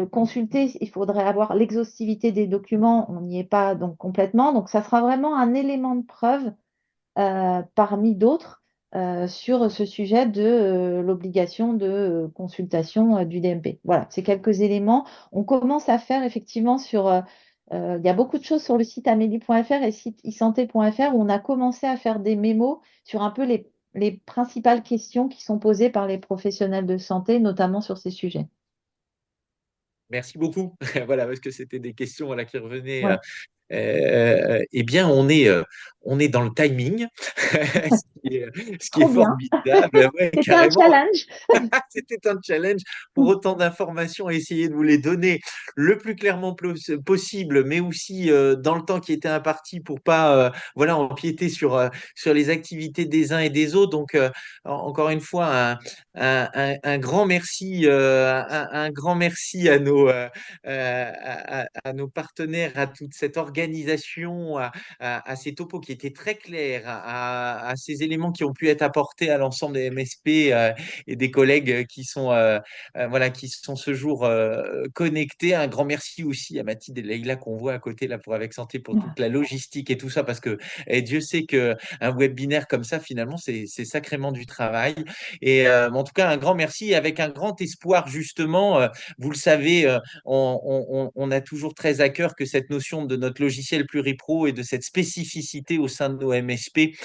consulter, il faudrait avoir l'exhaustivité des documents, on n'y est pas donc complètement. Donc, ça sera vraiment un élément de preuve parmi d'autres sur ce sujet de l'obligation de consultation du DMP. Voilà, c'est quelques éléments. On commence à faire effectivement il y a beaucoup de choses sur le site amélie.fr et site isanté.fr où on a commencé à faire des mémos sur un peu les principales questions qui sont posées par les professionnels de santé, notamment sur ces sujets. Merci beaucoup. Voilà, parce que c'était des questions voilà, qui revenaient. Ouais. Eh bien, on est dans le timing, ce qui est Trop bien. formidable. Ouais, C'était un carrément. challenge. C'était un challenge pour autant d'informations, essayer de vous les donner le plus clairement possible, mais aussi dans le temps qui était imparti pour pas voilà, empiéter sur les activités des uns et des autres. Donc, encore une fois, un grand merci, un grand merci à nos partenaires, à toute cette organisation, à ces topos qui étaient très clairs, à ces éléments qui ont pu être apportés à l'ensemble des MSP et des collègues voilà, qui sont ce jour connectés. Un grand merci aussi à Mathilde et Leïla qu'on voit à côté là pour Avec Santé pour toute la logistique et tout ça parce que Dieu sait qu'un webinaire comme ça finalement c'est sacrément du travail. Et en tout cas un grand merci avec un grand espoir justement. Vous le savez, on a toujours très à cœur que cette notion de notre logiciel pluripro et de cette spécificité au sein de nos MSP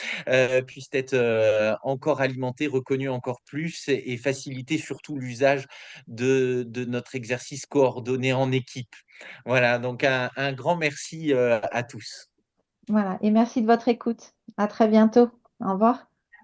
puisse être encore alimentée, reconnue encore plus et faciliter surtout l'usage de notre exercice coordonné en équipe. Voilà, donc un grand merci à tous. Voilà, et merci de votre écoute. À très bientôt. Au revoir.